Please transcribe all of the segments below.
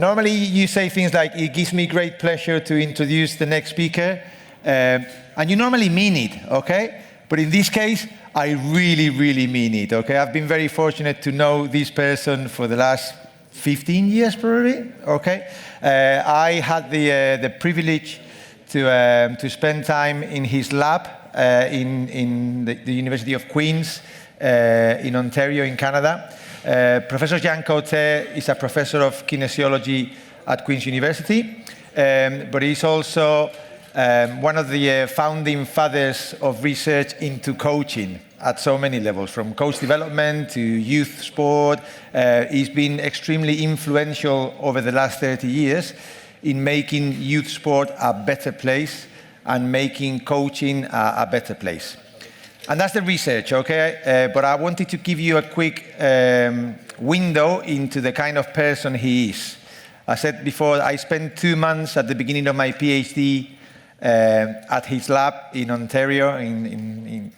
Normally you say things like, it gives me great pleasure to introduce the next speaker, and you normally mean it, okay? But in this case, I really, really mean it, okay? I've been very fortunate to know this person for the last 15 years, probably, okay? I had the privilege to spend time in his lab in the University of Queen's in Ontario, in Canada. Professor Jean CôTÉ is a professor of kinesiology at Queen's University, but he's also one of the founding fathers of research into coaching at so many levels, from coach development to youth sport. He's been extremely influential over the last 30 years in making youth sport a better place and making coaching a better place. And that's the research, okay? But I wanted to give you a quick window into the kind of person he is. I said before, I spent 2 months at the beginning of my PhD at his lab in Ontario, in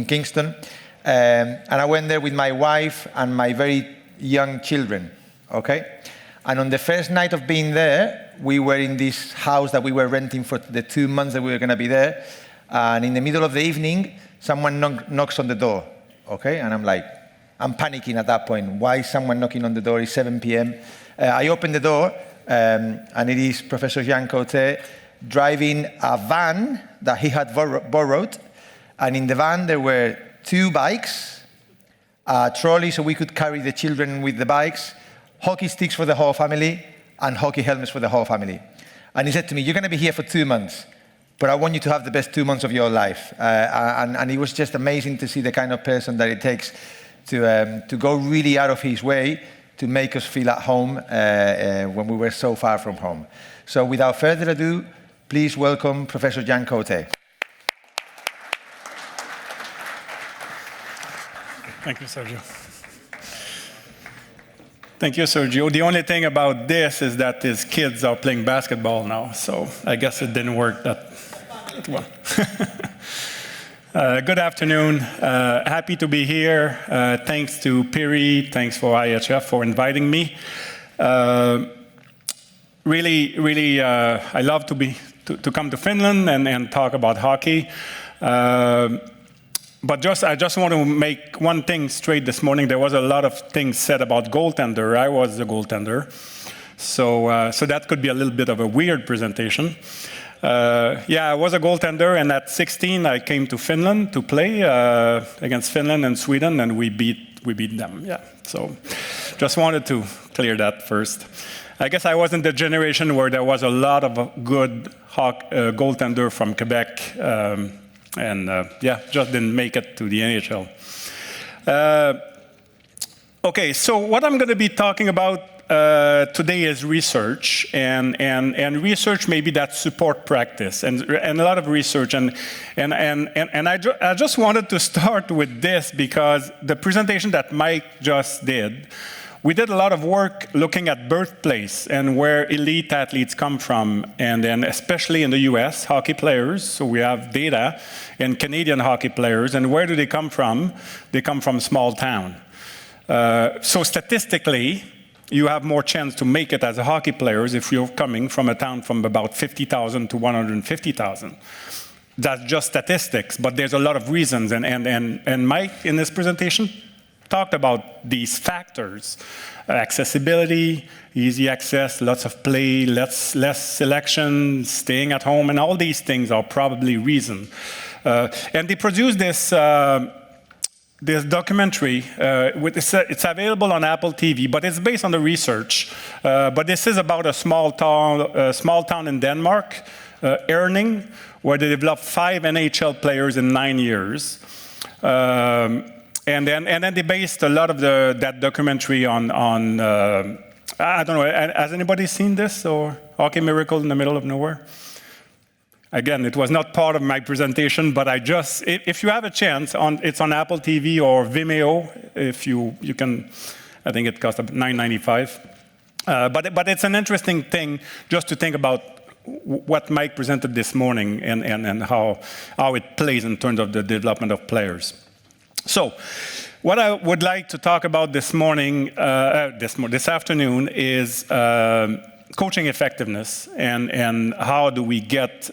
Kingston. And I went there with my wife and my very young children, okay? And on the first night of being there, we were in this house that we were renting for the 2 months that we were gonna be there. And in the middle of the evening, someone knocks on the door, okay? And I'm panicking at that point. Why is someone knocking on the door? It's 7 p.m. I open the door, and it is Professor Jean CôTÉ driving a van that he had borrowed. And in the van, there were 2 bikes, a trolley so we could carry the children with the bikes, hockey sticks for the whole family, and hockey helmets for the whole family. And he said to me, you're gonna be here for 2 months. But I want you to have the best 2 months of your life. And it was just amazing to see the kind of person that it takes to go really out of his way to make us feel at home when we were so far from home. So without further ado, please welcome Professor Jean CôTÉ. Thank you, Sergio. Thank you, Sergio. The only thing about this is that his kids are playing basketball now, so I guess it didn't work that well. Good afternoon. Happy to be here. Thanks to Piri, thanks for IHF for inviting me. Really, I love to come to Finland and talk about hockey. But I just want to make one thing straight this morning. There was a lot of things said about goaltender. I was the goaltender. So that could be a little bit of a weird presentation. Yeah, I was a goaltender, and at 16, I came to Finland to play against Finland and Sweden, and we beat them. Yeah, so just wanted to clear that first. I guess I was in the generation where there was a lot of good goaltender from Quebec, and yeah, just didn't make it to the NHL. Okay, so what I'm going to be talking about today is research, and research maybe that support practice, and a lot of research, and I just wanted to start with this because the presentation that Mike just did, we did a lot of work looking at birthplace and where elite athletes come from, and then especially in the US, hockey players, so we have data, and Canadian hockey players, and where do they come from? They come from small town. So statistically, you have more chance to make it as a hockey player if you're coming from a town from about 50,000 to 150,000. That's just statistics, but there's a lot of reasons, and Mike, in this presentation, talked about these factors. Accessibility, easy access, lots of play, less selection, staying at home, and all these things are probably reasons. And they produced this documentary. It's available on Apple TV, but it's based on the research. But this is about a small town in Denmark, Erning, where they developed 5 NHL players in 9 years. And then they based a lot of that documentary on I don't know, has anybody seen this, or Hockey Miracle in the Middle of Nowhere? Again, it was not part of my presentation, but if you have a chance, it's on Apple TV or Vimeo, if you can, I think it costs $9.95. But it's an interesting thing just to think about what Mike presented this morning and how it plays in terms of the development of players. So What I would like to talk about this morning, this afternoon, is coaching effectiveness and how do we get.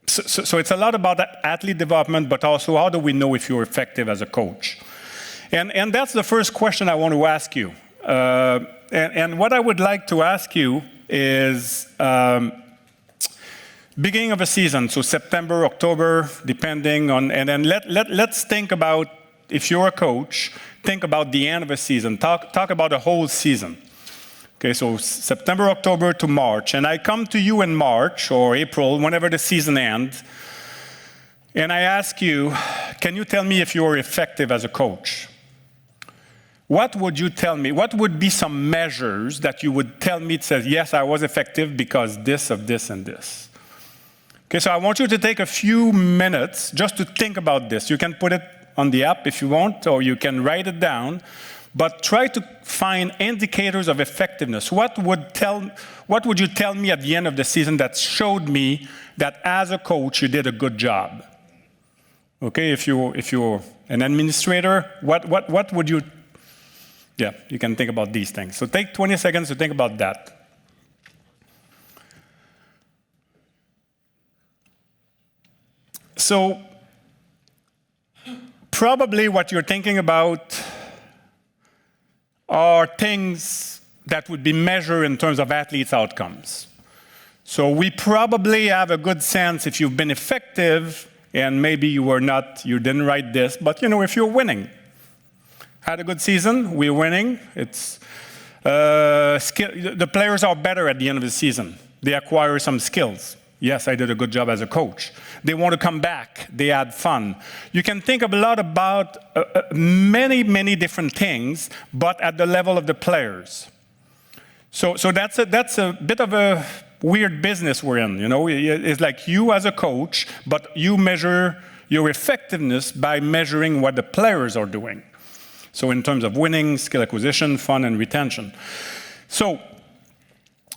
So it's a lot about athlete development, but also how do we know if you're effective as a coach? And that's the first question I want to ask you. And what I would like to ask you is beginning of a season, so September, October, depending on, and then let's think about, if you're a coach, think about the end of a season. Talk about a whole season. Okay, so September, October to March, and I come to you in March or April, whenever the season ends, and I ask you, can you tell me if you're effective as a coach? What would you tell me? What would be some measures that you would tell me that says, yes, I was effective because this, of this, and this? Okay, so I want you to take a few minutes just to think about this. You can put it on the app if you want, or you can write it down. But try to find indicators of effectiveness. What would you tell me at the end of the season that showed me that as a coach you did a good job? Okay, if you're an administrator, what would you? Yeah, you can think about these things. So take 20 seconds to think about that. So probably what you're thinking about are things that would be measured in terms of athletes' outcomes. So we probably have a good sense if you've been effective, and maybe you were not, you didn't write this, but if you're winning. Had a good season, we're winning. It's the players are better at the end of the season. They acquire some skills. Yes, I did a good job as a coach. They want to come back. They had fun. You can think a lot about many, many different things, but at the level of the players. So that's a bit of a weird business we're in. It's like you as a coach, but you measure your effectiveness by measuring what the players are doing. So in terms of winning, skill acquisition, fun, and retention. So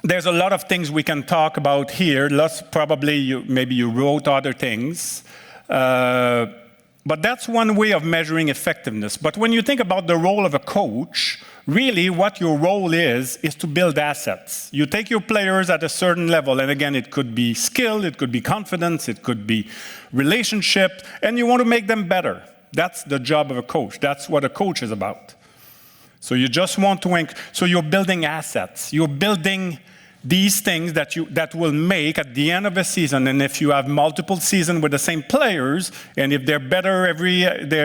there's a lot of things we can talk about here. Maybe you wrote other things. But that's one way of measuring effectiveness. But when you think about the role of a coach, really what your role is to build assets. You take your players at a certain level, and again, it could be skill, it could be confidence, it could be relationship, and you want to make them better. That's the job of a coach. That's what a coach is about. So you just want to, so you're building assets. You're building these things that will make at the end of a season, and if you have multiple seasons with the same players, and if they're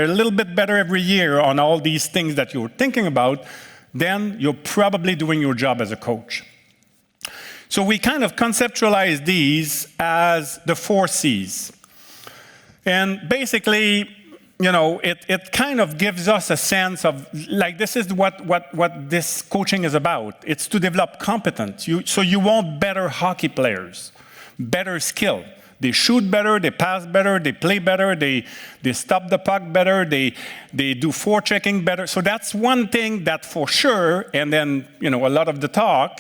a little bit better every year on all these things that you're thinking about, then you're probably doing your job as a coach. So we kind of conceptualize these as the 4 C's. And basically, it kind of gives us a sense of, like, this is what this coaching is about. It's to develop competence. So you want better hockey players, better skill. They shoot better, they pass better, they play better, they stop the puck better, they do forechecking better. So that's one thing that for sure, and then, a lot of the talk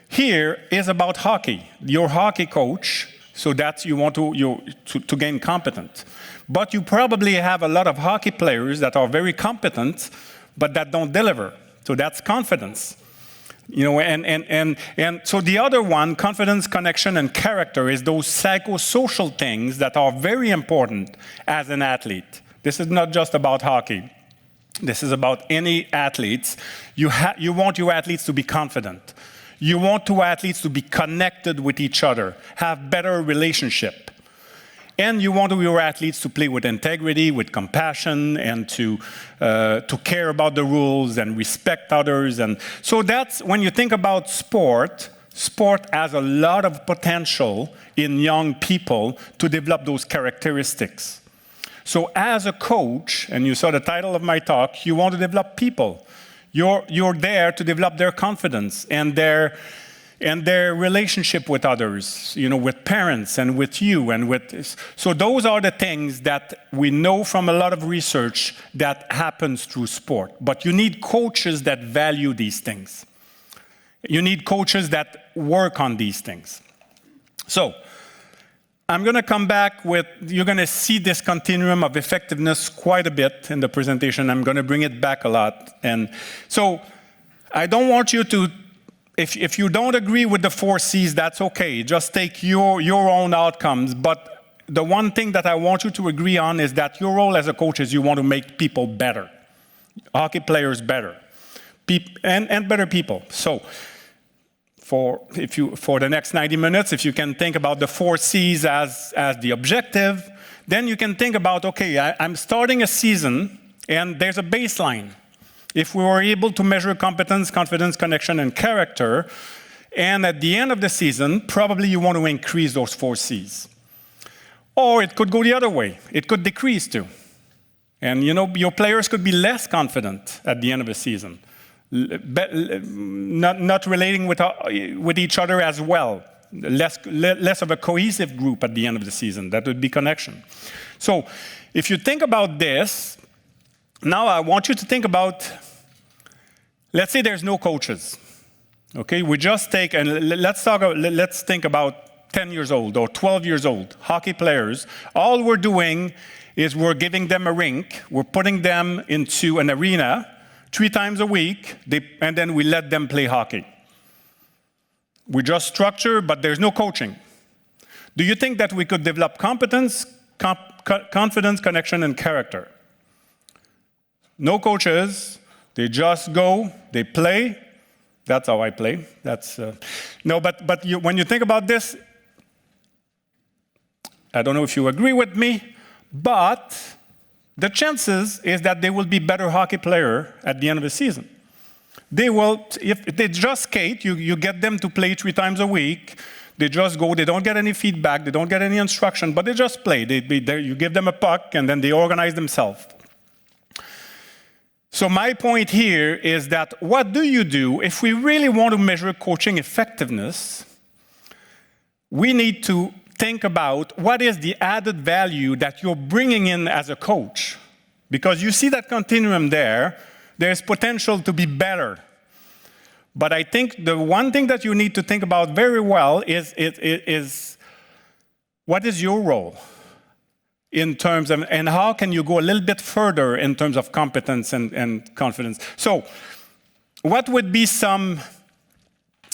here is about hockey. Your hockey coach, so that's you want to gain competence. But you probably have a lot of hockey players that are very competent, but that don't deliver. So that's confidence. And so the other one, confidence, connection, and character, is those psychosocial things that are very important as an athlete. This is not just about hockey. This is about any athletes. You want your athletes to be confident. You want your athletes to be connected with each other, have better relationship. And you want your athletes to play with integrity, with compassion, and to care about the rules and respect others. And so that's, when you think about sport has a lot of potential in young people to develop those characteristics. So as a coach, and you saw the title of my talk, you want to develop people. You're there to develop their confidence and their relationship with others, with parents and with you and with this. So those are the things that we know from a lot of research that happens through sport. But you need coaches that value these things. You need coaches that work on these things. So I'm going to come back with, you're going to see this continuum of effectiveness quite a bit in the presentation. I'm going to bring it back a lot. And so I don't want you to, if you don't agree with the 4 C's, that's okay. Just take your own outcomes. But the one thing that I want you to agree on is that your role as a coach is you want to make people better, hockey players better, and better people. So for the next 90 minutes, if you can think about the 4 C's as the objective, then you can think about, okay, I'm starting a season, and there's a baseline. If we were able to measure competence, confidence, connection, and character, and at the end of the season, probably you want to increase those 4 C's. Or it could go the other way. It could decrease too. And your players could be less confident at the end of a season, not relating with each other as well, less of a cohesive group at the end of the season. That would be connection. So if you think about this, now I want you to think about, let's say there's no coaches. Okay, we just take, and let's think about 10 years old or 12 years old, hockey players. All we're doing is we're giving them a rink, we're putting them into an arena 3 times a week, and then we let them play hockey. We just structure, but there's no coaching. Do you think that we could develop competence, confidence, connection, and character? No coaches, they just go, they play. That's how I play. No, but when you think about this, I don't know if you agree with me, but the chances is that they will be better hockey player at the end of the season. They will, if they just skate, you get them to play 3 times a week, they just go, they don't get any feedback, they don't get any instruction, but they just play. You give them a puck, and then they organize themselves. So my point here is that what do you do if we really want to measure coaching effectiveness? We need to think about what is the added value that you're bringing in as a coach. Because you see that continuum there, there's potential to be better. But I think the one thing that you need to think about very well is what is your role in terms of, and how can you go a little bit further in terms of competence and confidence. So what would be some,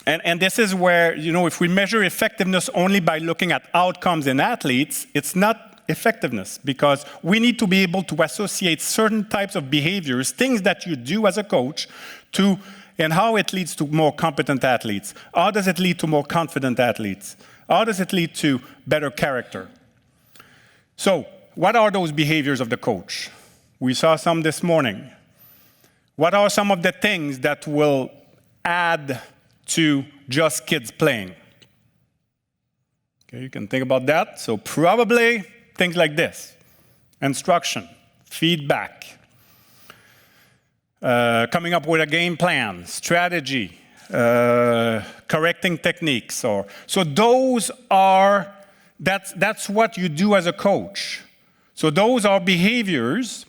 and this is where, if we measure effectiveness only by looking at outcomes in athletes, it's not effectiveness, because we need to be able to associate certain types of behaviors, things that you do as a coach, to, and how it leads to more competent athletes. How does it lead to more confident athletes? How does it lead to better character? So, what are those behaviors of the coach? We saw some this morning. What are some of the things that will add to just kids playing? Okay, you can think about that. So probably things like this: instruction, feedback, coming up with a game plan, strategy, correcting techniques. So those are, that's what you do as a coach. So those are behaviors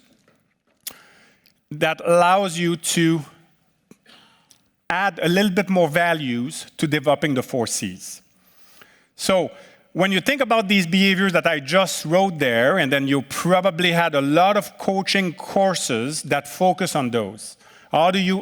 that allows you to add a little bit more values to developing the 4 C's. So when you think about these behaviors that I just wrote there, and then you probably had a lot of coaching courses that focus on those. How do you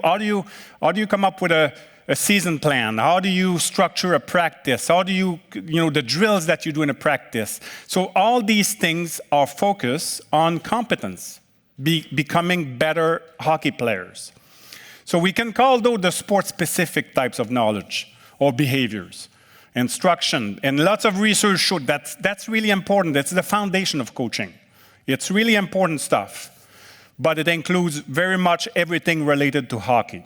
come up with a season plan? How do you structure a practice? How do you the drills that you do in a practice? So all these things are focused on competence, becoming better hockey players. So we can call those the sport-specific types of knowledge or behaviors. Instruction, and lots of research showed that's really important. That's the foundation of coaching. It's really important stuff, but it includes very much everything related to hockey,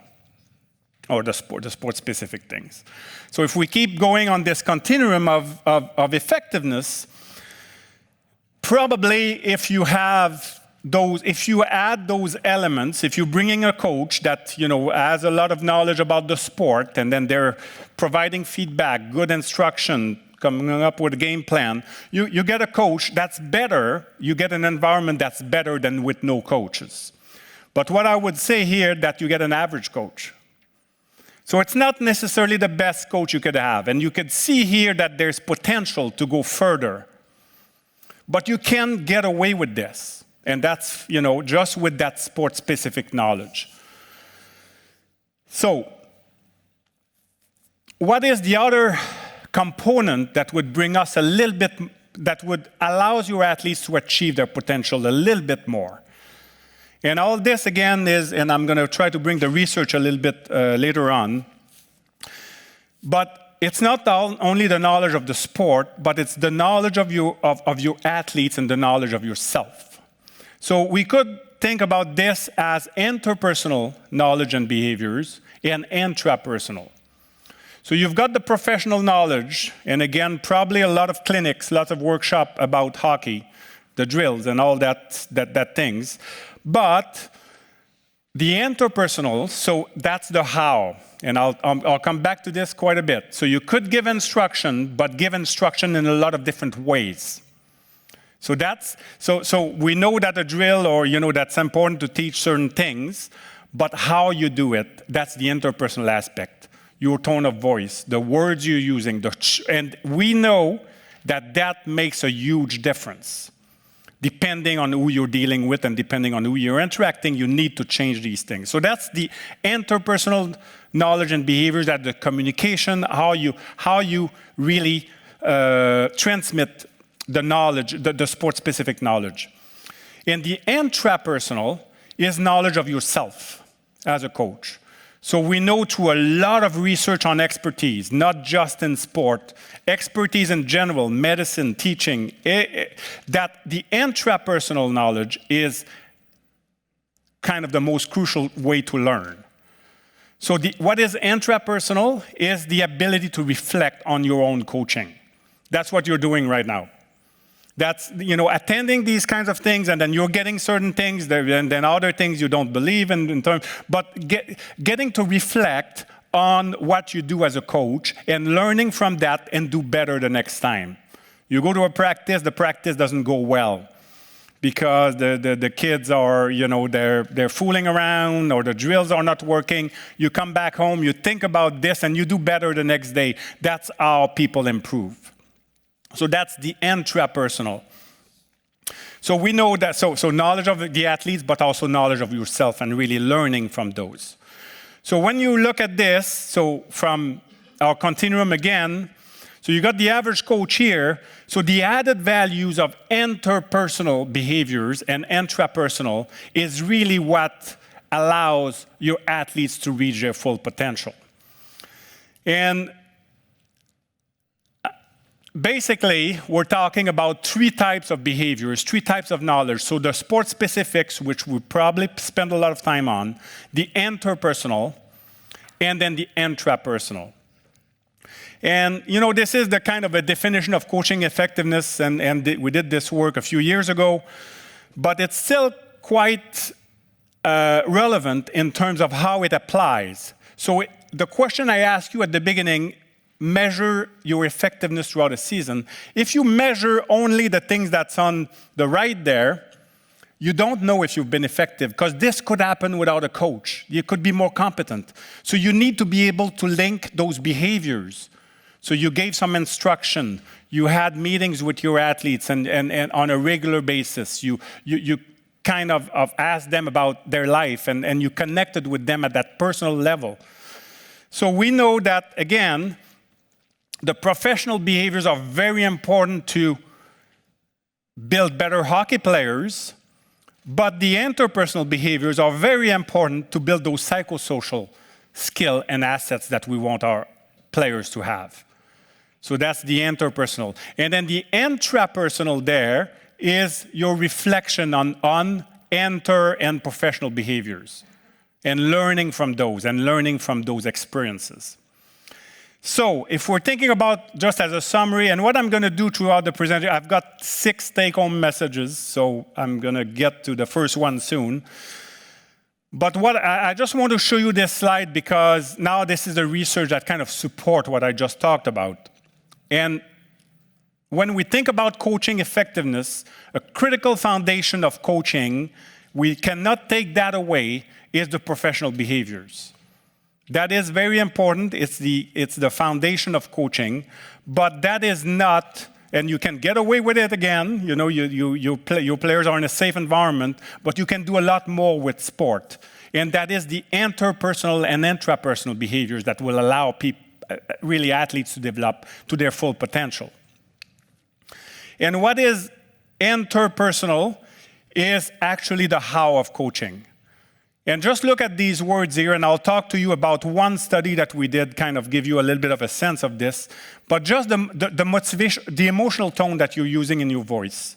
or the sport-specific things. So if we keep going on this continuum of effectiveness, probably if you add those elements, if you're bringing a coach that has a lot of knowledge about the sport, and then they're providing feedback, good instruction, coming up with a game plan, you get a coach that's better, you get an environment that's better than with no coaches. But what I would say here, that you get an average coach. So it's not necessarily the best coach you could have. And you could see here that there's potential to go further But you can get away with this. And that's, just with that sport-specific knowledge. So, what is the other component that would bring us a little bit, that would allow your athletes to achieve their potential a little bit more? And all this, again, is, and I'm going to try to bring the research a little bit later on, but it's not only the knowledge of the sport, but it's the knowledge of your athletes and the knowledge of yourself. So we could think about this as interpersonal knowledge and behaviors and intrapersonal. So you've got the professional knowledge, and again, probably a lot of clinics, lots of workshop about hockey, the drills and all that things. But the interpersonal, so that's the how. And I'll come back to this quite a bit. So you could give instruction, but give instruction in a lot of different ways. So so we know that a drill, or that's important to teach certain things, but how you do it, that's the interpersonal aspect. Your tone of voice, the words you're using, and we know that makes a huge difference. Depending on who you're dealing with and depending on who you're interacting, you need to change these things. So that's the interpersonal knowledge and behaviors, that the communication, how you really transmit the knowledge, the sport-specific knowledge. And the intrapersonal is knowledge of yourself as a coach. So we know through a lot of research on expertise, not just in sport, expertise in general, medicine, teaching, that the intrapersonal knowledge is kind of the most crucial way to learn. So what is intrapersonal is the ability to reflect on your own coaching. That's what you're doing right now. That's, attending these kinds of things, and then you're getting certain things, and then other things you don't believe in but getting to reflect on what you do as a coach and learning from that and do better the next time. You go to a practice, the practice doesn't go well because the kids are, they're fooling around, or the drills are not working. You come back home, you think about this, and you do better the next day. That's how people improve. So that's the intrapersonal. So we know that, so knowledge of the athletes, but also knowledge of yourself and really learning from those. So when you look at this, so from our continuum again, so you got the average coach here. So the added values of interpersonal behaviors and intrapersonal is really what allows your athletes to reach their full potential. And basically, we're talking about three types of behaviors, three types of knowledge. So the sport specifics, which we probably spend a lot of time on, the interpersonal, and then the intrapersonal. And, this is the kind of a definition of coaching effectiveness, and we did this work a few years ago, but it's still quite relevant in terms of how it applies. So the question I asked you at the beginning, measure your effectiveness throughout a season. If you measure only the things that's on the right there, you don't know if you've been effective, because this could happen without a coach. You could be more competent. So you need to be able to link those behaviors. So you gave some instruction. You had meetings with your athletes and on a regular basis. You kind of asked them about their life, and you connected with them at that personal level. So we know that, again, the professional behaviors are very important to build better hockey players, but the interpersonal behaviors are very important to build those psychosocial skill and assets that we want our players to have. So that's the interpersonal. And then the intrapersonal there is your reflection on inter and professional behaviors and learning from those experiences. So if we're thinking about, just as a summary, and what I'm going to do throughout the presentation, I've got 6 take-home messages, so I'm going to get to the first one soon. But what I just want to show you this slide, because now this is the research that kind of support what I just talked about. And when we think about coaching effectiveness, a critical foundation of coaching, we cannot take that away, is the professional behaviors. That is very important. It's the foundation of coaching, but that is not and you can get away with it again. You know, your players are in a safe environment, but you can do a lot more with sport. And that is the interpersonal and intrapersonal behaviors that will allow really athletes to develop to their full potential. And what is interpersonal is actually the how of coaching. And just look at these words here, and I'll talk to you about one study that we did, kind of give you a little bit of a sense of this, but just the motivation, the emotional tone that you're using in your voice,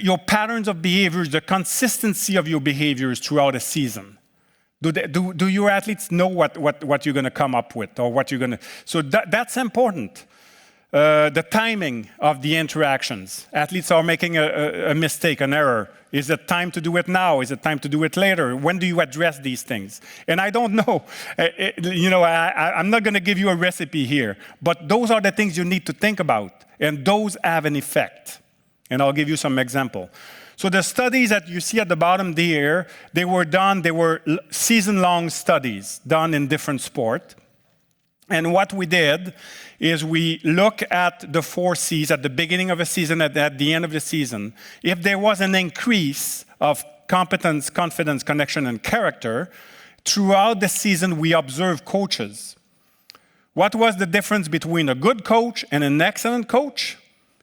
your patterns of behaviors, the consistency of your behaviors throughout a season. Do your athletes know what you're going to come up with, or what you're going to? So that's important. The timing of the interactions. Athletes are making a mistake, an error. Is it time to do it now? Is it time to do it later? When do you address these things? And I don't know. I'm not going to give you a recipe here, but those are the things you need to think about, and those have an effect. And I'll give you some example. So the studies that you see at the bottom there, they were season-long studies done in different sports. And what we did is we look at the 4 C's at the beginning of a season, at the end of the season. If there was an increase of competence, confidence, connection, and character, throughout the season we observed coaches. What was the difference between a good coach and an excellent coach?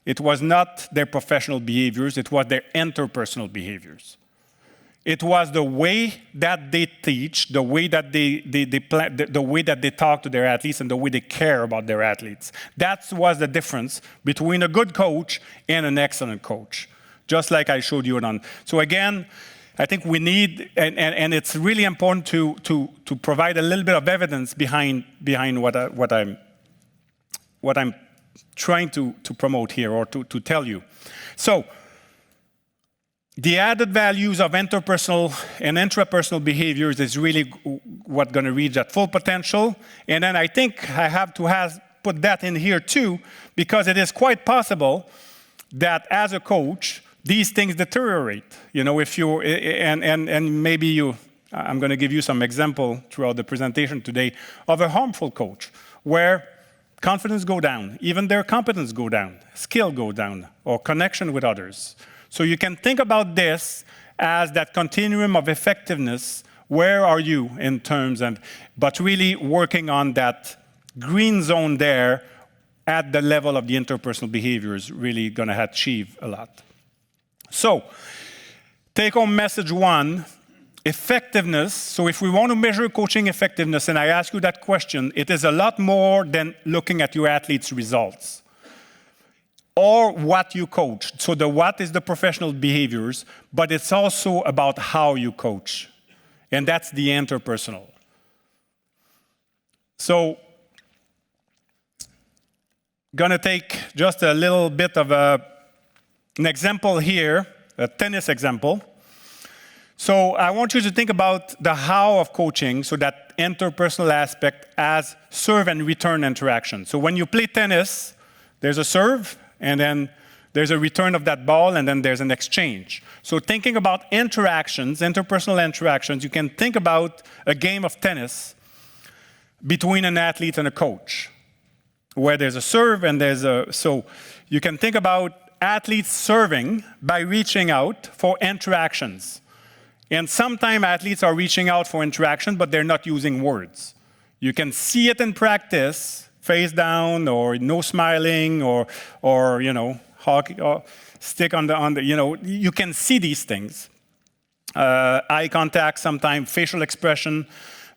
It was not their professional behaviors, it was their interpersonal behaviors. It was the way that they teach, the way that they plan, the way that they talk to their athletes, and the way they care about their athletes. That was the difference between a good coach and an excellent coach, just like I showed you it on. So again, I think we need, and it's really important to provide a little bit of evidence behind what I'm trying to promote here, or to tell you. So, the added values of interpersonal and intrapersonal behaviors is really what's going to reach that full potential. And then I think I have to put that in here too, because it is quite possible that as a coach, these things deteriorate. You know, if you, and maybe you, I'm going to give you some example throughout the presentation today of a harmful coach, where confidence go down, even their competence go down, skill go down, or connection with others. So you can think about this as that continuum of effectiveness. Where are you in terms, but really working on that green zone there at the level of the interpersonal behaviors, really going to achieve a lot. So, take home message 1, effectiveness. So if we want to measure coaching effectiveness, and I ask you that question, it is a lot more than looking at your athletes' results or what you coach. So the what is the professional behaviors, but it's also about how you coach. And that's the interpersonal. So, gonna take just a little bit of an example here, a tennis example. So I want you to think about the how of coaching, so that interpersonal aspect as serve and return interaction. So when you play tennis, there's a serve, and then there's a return of that ball, and then there's an exchange. So thinking about interactions, interpersonal interactions, you can think about a game of tennis between an athlete and a coach, where there's a serve and so you can think about athletes serving by reaching out for interactions. And sometimes athletes are reaching out for interaction, but they're not using words. You can see it in practice, face down, or no smiling, or hockey, or stick on the, you can see these things. Eye contact, sometimes facial expression,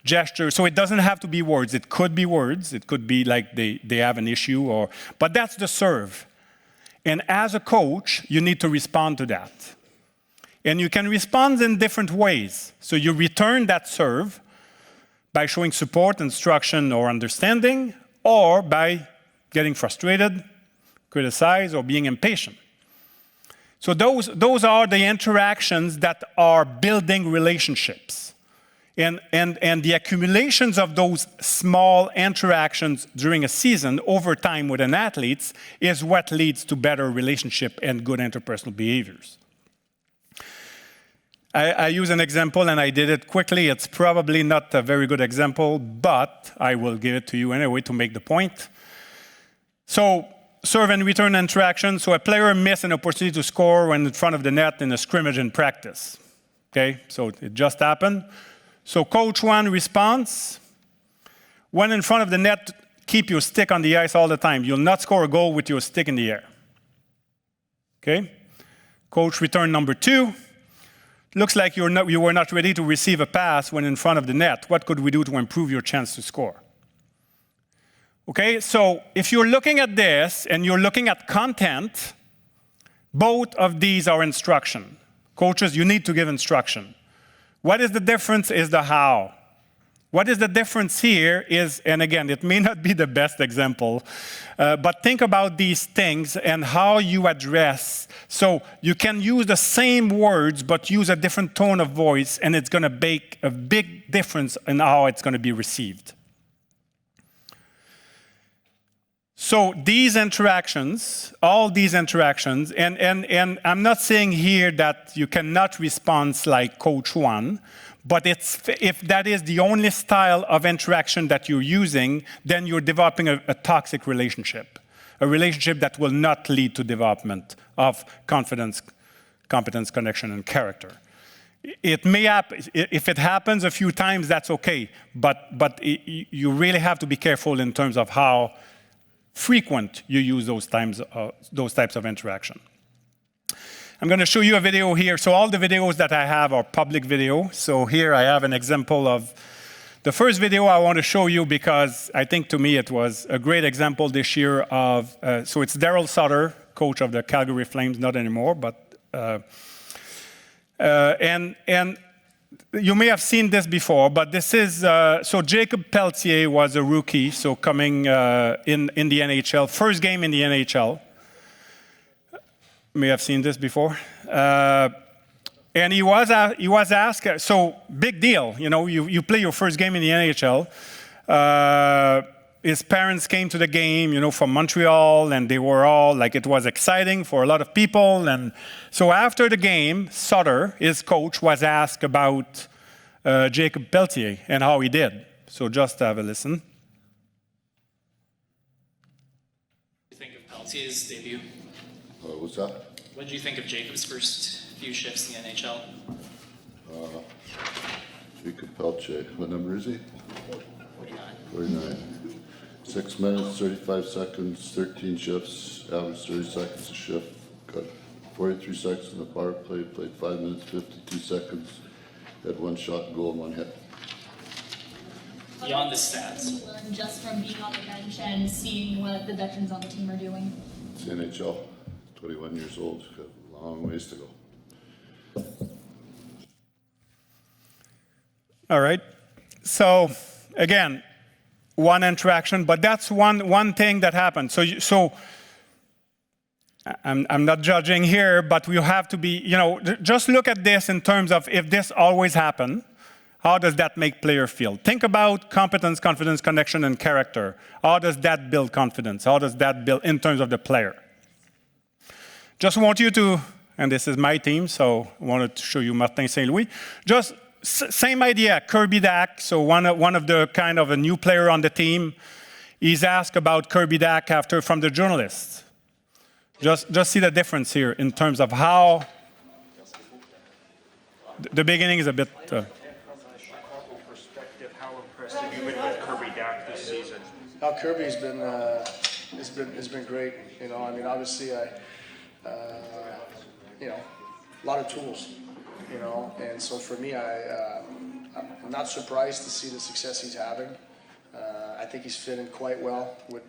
gesture. So it doesn't have to be words. It could be words. It could be like they have an issue, but that's the serve. And as a coach, you need to respond to that. And you can respond in different ways. So you return that serve by showing support, instruction, or understanding, or by getting frustrated, criticize, or being impatient. So those are the interactions that are building relationships. And the accumulations of those small interactions during a season over time with an athlete is what leads to better relationship and good interpersonal behaviors. I use an example, and I did it quickly. It's probably not a very good example, but I will give it to you anyway to make the point. So serve and return interaction. So a player missed an opportunity to score when in front of the net in a scrimmage in practice. Okay, so it just happened. So coach one response, when in front of the net, keep your stick on the ice all the time. You'll not score a goal with your stick in the air. Okay? Coach return number two, looks like you were not ready to receive a pass when in front of the net. What could we do to improve your chance to score? Okay, so if you're looking at this and you're looking at content, both of these are instruction. Coaches, you need to give instruction. What is the difference is the how. What is the difference here is, and again, it may not be the best example, but think about these things and how you address. So you can use the same words, but use a different tone of voice, and it's going to make a big difference in how it's going to be received. So these interactions, all these interactions, and I'm not saying here that you cannot respond like coach one, but if that is the only style of interaction that you're using, then you're developing a toxic relationship, a relationship that will not lead to development of confidence, competence, connection, and character. It may happen, if it happens a few times, that's okay, but you really have to be careful in terms of how frequent you use those types of interaction. I'm going to show you a video here. So all the videos that I have are public video. So here I have an example of the first video I want to show you because I think to me it was a great example this year of, so it's Daryl Sutter, coach of the Calgary Flames, not anymore, but, and you may have seen this before, but this is, so Jacob Pelletier was a rookie, so coming in the NHL, first game in the NHL. You may have seen this before. And he was asked, so big deal, you know, you play your first game in the NHL. His parents came to the game, you know, from Montreal, and they were all, like, it was exciting for a lot of people. And so after the game, Sutter, his coach, was asked about Jacob Pelletier and how he did. So just have a listen. What do you think of Pelletier's debut? What's that? What did you think of Jacob's first few shifts in the NHL? Jacob Pelletier. What number is he? 49. 49. 6 minutes, 35 seconds, 13 shifts, average 30 seconds a shift. Got 43 seconds in the power play, played 5 minutes, 52 seconds, had 1 shot, goal, and 1 hit. Beyond the stats. You learn just from being on the bench and seeing what the veterans on the team are doing. It's the NHL, 21 years old, got a long ways to go. All right. So again, one interaction, but that's one thing that happened. So I'm not judging here, but we have to be, you know, just look at this in terms of if this always happened, how does that make player feel? Think about competence, confidence, connection, and character. How does that build confidence? How does that build in terms of the player? Just want you to, and this is my team, so I wanted to show you Martin Saint-Louis. Just same idea, Kirby Dack, so one of the kind of a new player on the team. He's asked about Kirby Dack from the journalists. Just see the difference here in terms of how the beginning is a bit. Perspective, how impressed have you been with Kirby Dack this season? No, Kirby's been has been great. You know, I mean, obviously, you know, a lot of tools. You know, and so for me, I'm not surprised to see the success he's having. I think he's fitting quite well with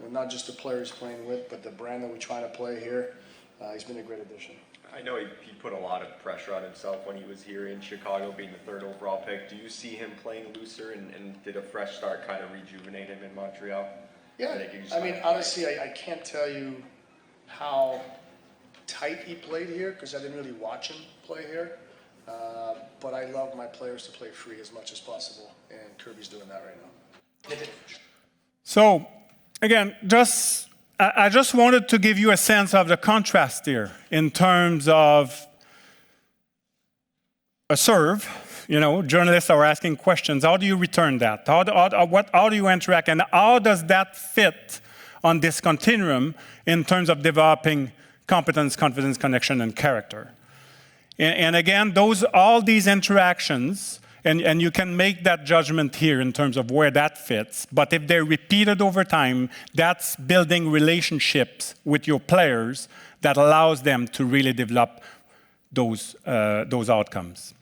not just the players he's playing with, but the brand that we're trying to play here. He's been a great addition. I know he put a lot of pressure on himself when he was here in Chicago, being the 3rd overall pick. Do you see him playing looser, and did a fresh start kind of rejuvenate him in Montreal? Yeah, I mean, honestly, I can't tell you how tight he played here because I didn't really watch him play here. But I love my players to play free as much as possible, and Kirby's doing that right now. So, again, I just wanted to give you a sense of the contrast here in terms of a serve. You know, journalists are asking questions. How do you return that? How do you interact? And how does that fit on this continuum in terms of developing competence, confidence, connection, and character. And again, all these interactions, and you can make that judgment here in terms of where that fits, but if they're repeated over time, that's building relationships with your players that allows them to really develop those outcomes.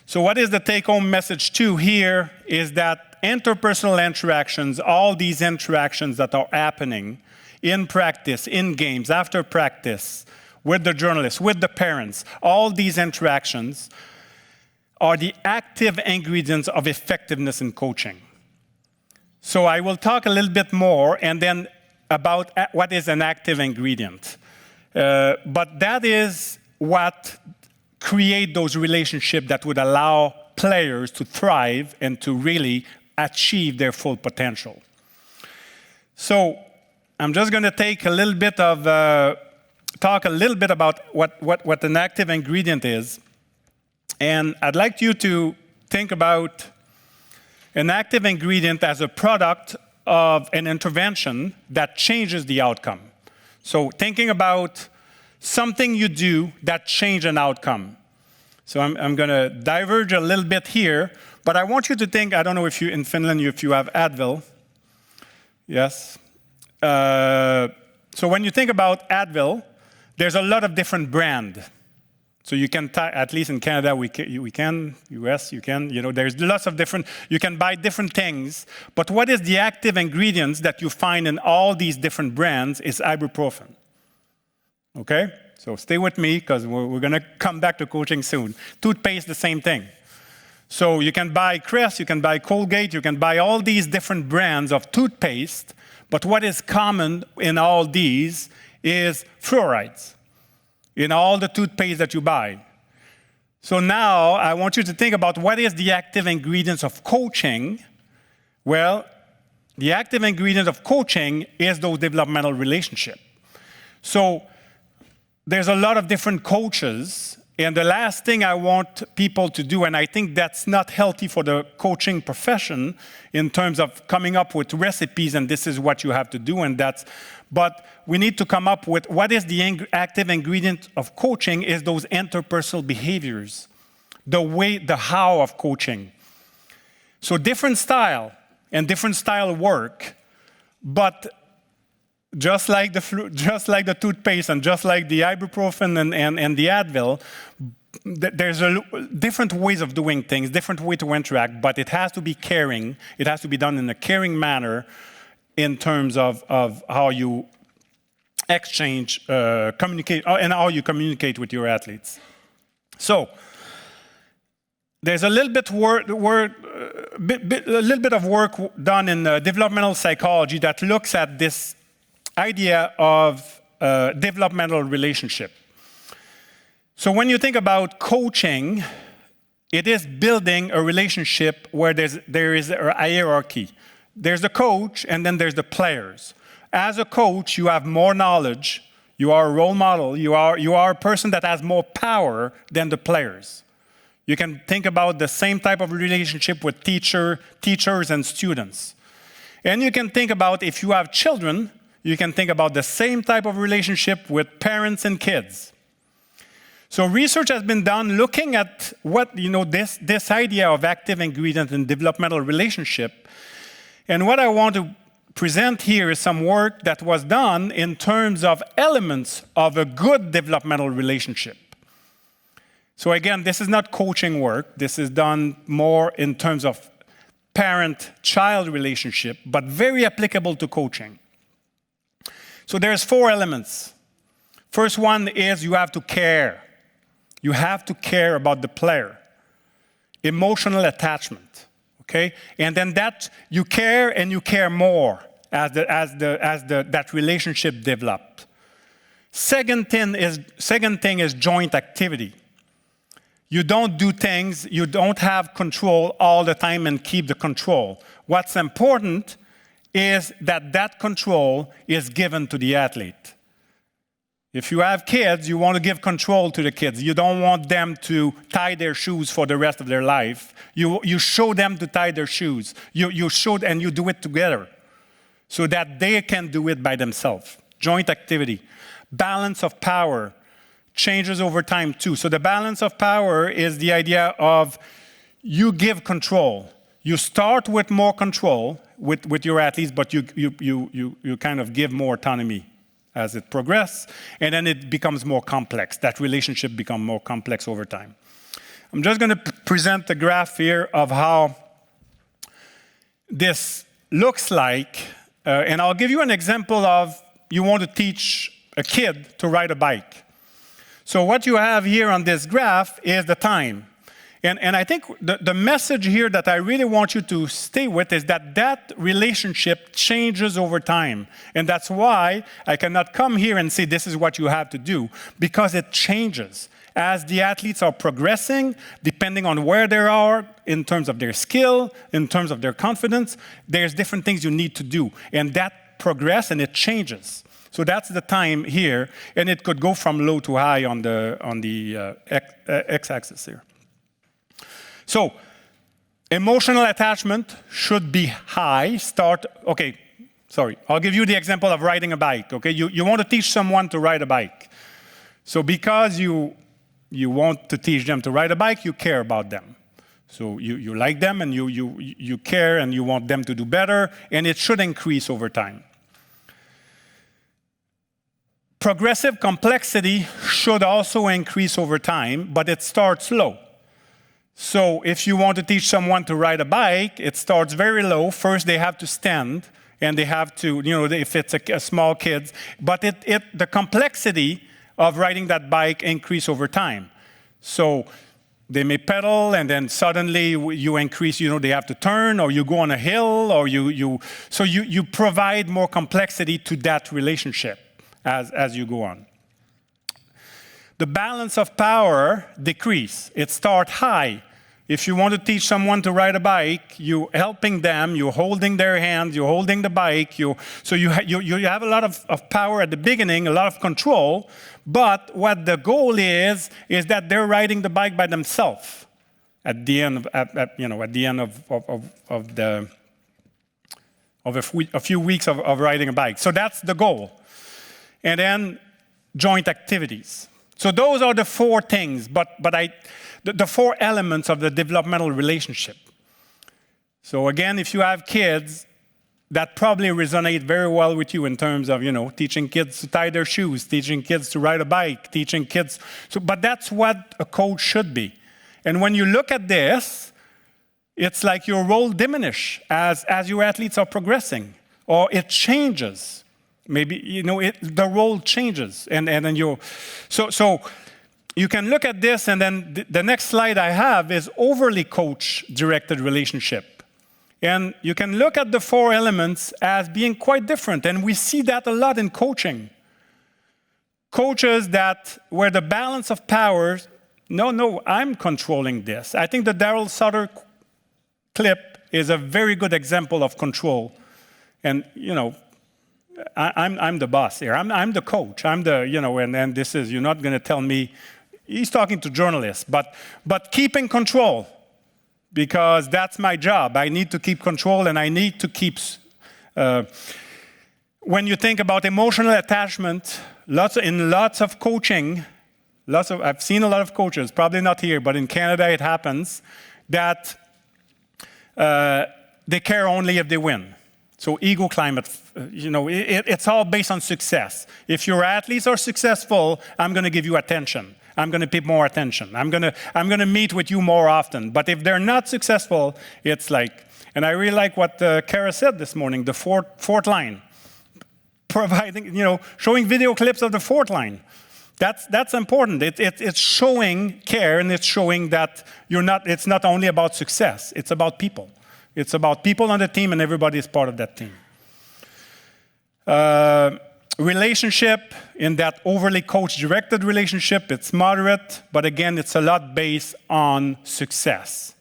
So what is the take-home message too here is that interpersonal interactions, all these interactions that are happening in practice, in games, after practice, with the journalists, with the parents, all these interactions are the active ingredients of effectiveness in coaching. So I will talk a little bit more and then about what is an active ingredient. But that is what create those relationships that would allow players to thrive and to really achieve their full potential. So I'm just going to take a little bit of, talk a little bit about what an active ingredient is. And I'd like you to think about an active ingredient as a product of an intervention that changes the outcome. So thinking about something you do that changes an outcome. So I'm going to diverge a little bit here, but I want you to think, I don't know if you, in Finland, if you have Advil. Yes. So when you think about Advil, there's a lot of different brands. So you can, at least in Canada, we can, US, you can, there's lots of different, you can buy different things, but what is the active ingredients that you find in all these different brands is ibuprofen. Okay? So stay with me, because we're going to come back to coaching soon. Toothpaste, the same thing. So you can buy Crest, you can buy Colgate, you can buy all these different brands of toothpaste, but what is common in all these is fluorides in all the toothpaste that you buy. So now I want you to think about what is the active ingredients of coaching. Well, the active ingredient of coaching is those developmental relationships. So there's a lot of different coaches, and the last thing I want people to do, and I think that's not healthy for the coaching profession in terms of coming up with recipes and this is what you have to do, but we need to come up with what is the active ingredient of coaching is those interpersonal behaviors, the how of coaching. So different style and different style work, but just like the toothpaste and just like the ibuprofen and the Advil, there's different ways of doing things, different way to interact, but it has to be caring. It has to be done in a caring manner in terms of how you exchange, communicate, and how you communicate with your athletes. So there's a little bit of work done in developmental psychology that looks at this idea of developmental relationship. So when you think about coaching, it is building a relationship where there is a hierarchy. There's the coach, and then there's the players. As a coach, you have more knowledge. You are a role model. You are a person that has more power than the players. You can think about the same type of relationship with teachers and students. And you can think about, if you have children, you can think about the same type of relationship with parents and kids. So research has been done looking at what, this idea of active ingredient in developmental relationship. And what I want to present here is some work that was done in terms of elements of a good developmental relationship. So again, this is not coaching work. This is done more in terms of parent-child relationship, but very applicable to coaching. So there's 4 elements. First one is you have to care. You have to care about the player. Emotional attachment, okay? And then that you care and you care more as that relationship developed. Second thing is joint activity. You don't do things, you don't have control all the time and keep the control. What's important is that control is given to the athlete. If you have kids, you want to give control to the kids. You don't want them to tie their shoes for the rest of their life. You show them to tie their shoes. You show, and you do it together. so that they can do it by themselves. Joint activity. Balance of power changes over time too. So the balance of power is the idea of you give control. You start with more control with your athletes, but you kind of give more autonomy as it progresses, and then it becomes more complex. That relationship becomes more complex over time. I'm just going to present the graph here of how this looks like, and I'll give you an example of you want to teach a kid to ride a bike. So what you have here on this graph is the time. And I think the message here that I really want you to stay with is that relationship changes over time. And that's why I cannot come here and say this is what you have to do, because it changes. As the athletes are progressing, depending on where they are in terms of their skill, in terms of their confidence, there's different things you need to do. And that progresses and it changes. So that's the time here, and it could go from low to high on the x-axis here. So, emotional attachment should be high. I'll give you the example of riding a bike, okay? You want to teach someone to ride a bike. So because you want to teach them to ride a bike, you care about them. So you like them, and you care, and you want them to do better, and it should increase over time. Progressive complexity should also increase over time, but it starts low. So if you want to teach someone to ride a bike, it starts very low. First, they have to stand, and they have to, if it's a small kid, but the complexity of riding that bike increase over time. So they may pedal, and then suddenly you increase, they have to turn, or you go on a hill, or so you provide more complexity to that relationship as you go on. The balance of power decrease. It starts high. If you want to teach someone to ride a bike, you're helping them, you're holding their hands, you're holding the bike, so you have a lot of power at the beginning, a lot of control, but what the goal is that they're riding the bike by themselves at the end of a few weeks of riding a bike. So that's the goal. And then joint activities. So those are the four things, the four elements of the developmental relationship. So again, if you have kids, that probably resonate very well with you in terms of, teaching kids to tie their shoes, teaching kids to ride a bike, teaching kids. But that's what a coach should be. And when you look at this, it's like your role diminishes as your athletes are progressing, or it changes. Maybe, the role changes, and then so you can look at this, and then the next slide I have is overly coach-directed relationship. And you can look at the four elements as being quite different, and we see that a lot in coaching. Coaches where the balance of power, no, I'm controlling this. I think the Daryl Sutter clip is a very good example of control. And, I'm the boss here. I'm the coach. I'm the, and this is, you're not going to tell me. He's talking to journalists, but keeping control, because that's my job. I need to keep control, and I need to keep. When you think about emotional attachment, lots of coaching, I've seen a lot of coaches, probably not here, but in Canada it happens that they care only if they win. So ego climate, it's all based on success. If your athletes are successful, I'm going to give you attention. I'm going to pay more attention. I'm going to meet with you more often. But if they're not successful, it's like, and I really like what Kara said this morning, the fourth line, providing, showing video clips of the fourth line. That's important. It's showing care, and it's showing that it's not only about success. It's about people. It's about people on the team, and everybody is part of that team. Relationship, in that overly coach-directed relationship, it's moderate, but again, it's a lot based on success.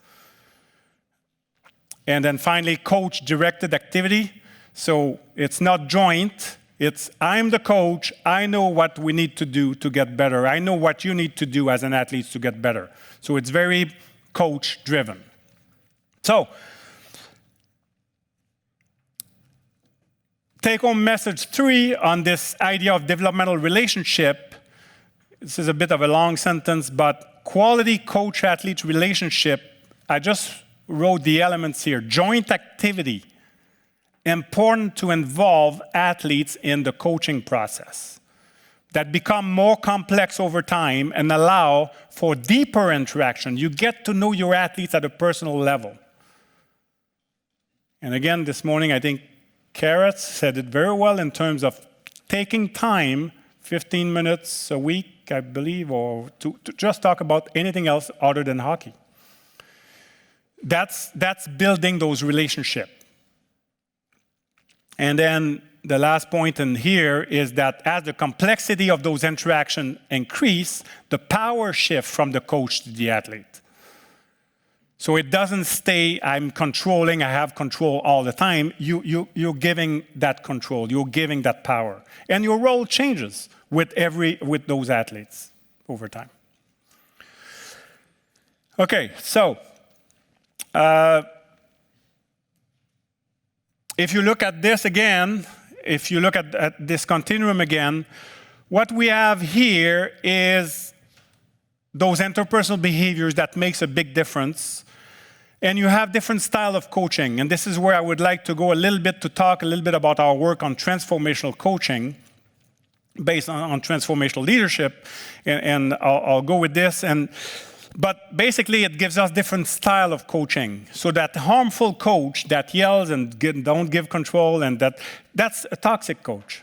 And then finally, coach-directed activity. So it's not joint. It's I'm the coach. I know what we need to do to get better. I know what you need to do as an athlete to get better. So it's very coach-driven. So take-home message 3 on this idea of developmental relationship. This is a bit of a long sentence, but quality coach-athlete relationship, I just wrote the elements here. Joint activity, important to involve athletes in the coaching process, that become more complex over time and allow for deeper interaction. You get to know your athletes at a personal level. And again, this morning, I think Carrot said it very well in terms of taking time, 15 minutes a week, I believe, or to just talk about anything else other than hockey. That's building those relationships. And then the last point in here is that as the complexity of those interactions increase, the power shift from the coach to the athlete. So it doesn't stay, I'm controlling, I have control all the time. You're giving that control, you're giving that power. And your role changes with those athletes over time. Okay, so if you look at this again, if you look at this continuum again, what we have here is those interpersonal behaviors that makes a big difference. And you have different style of coaching. And this is where I would like to go a little bit to talk a little bit about our work on transformational coaching based on transformational leadership. And I'll go with this. But basically, it gives us different style of coaching. So that harmful coach that yells and don't give control, and that's a toxic coach.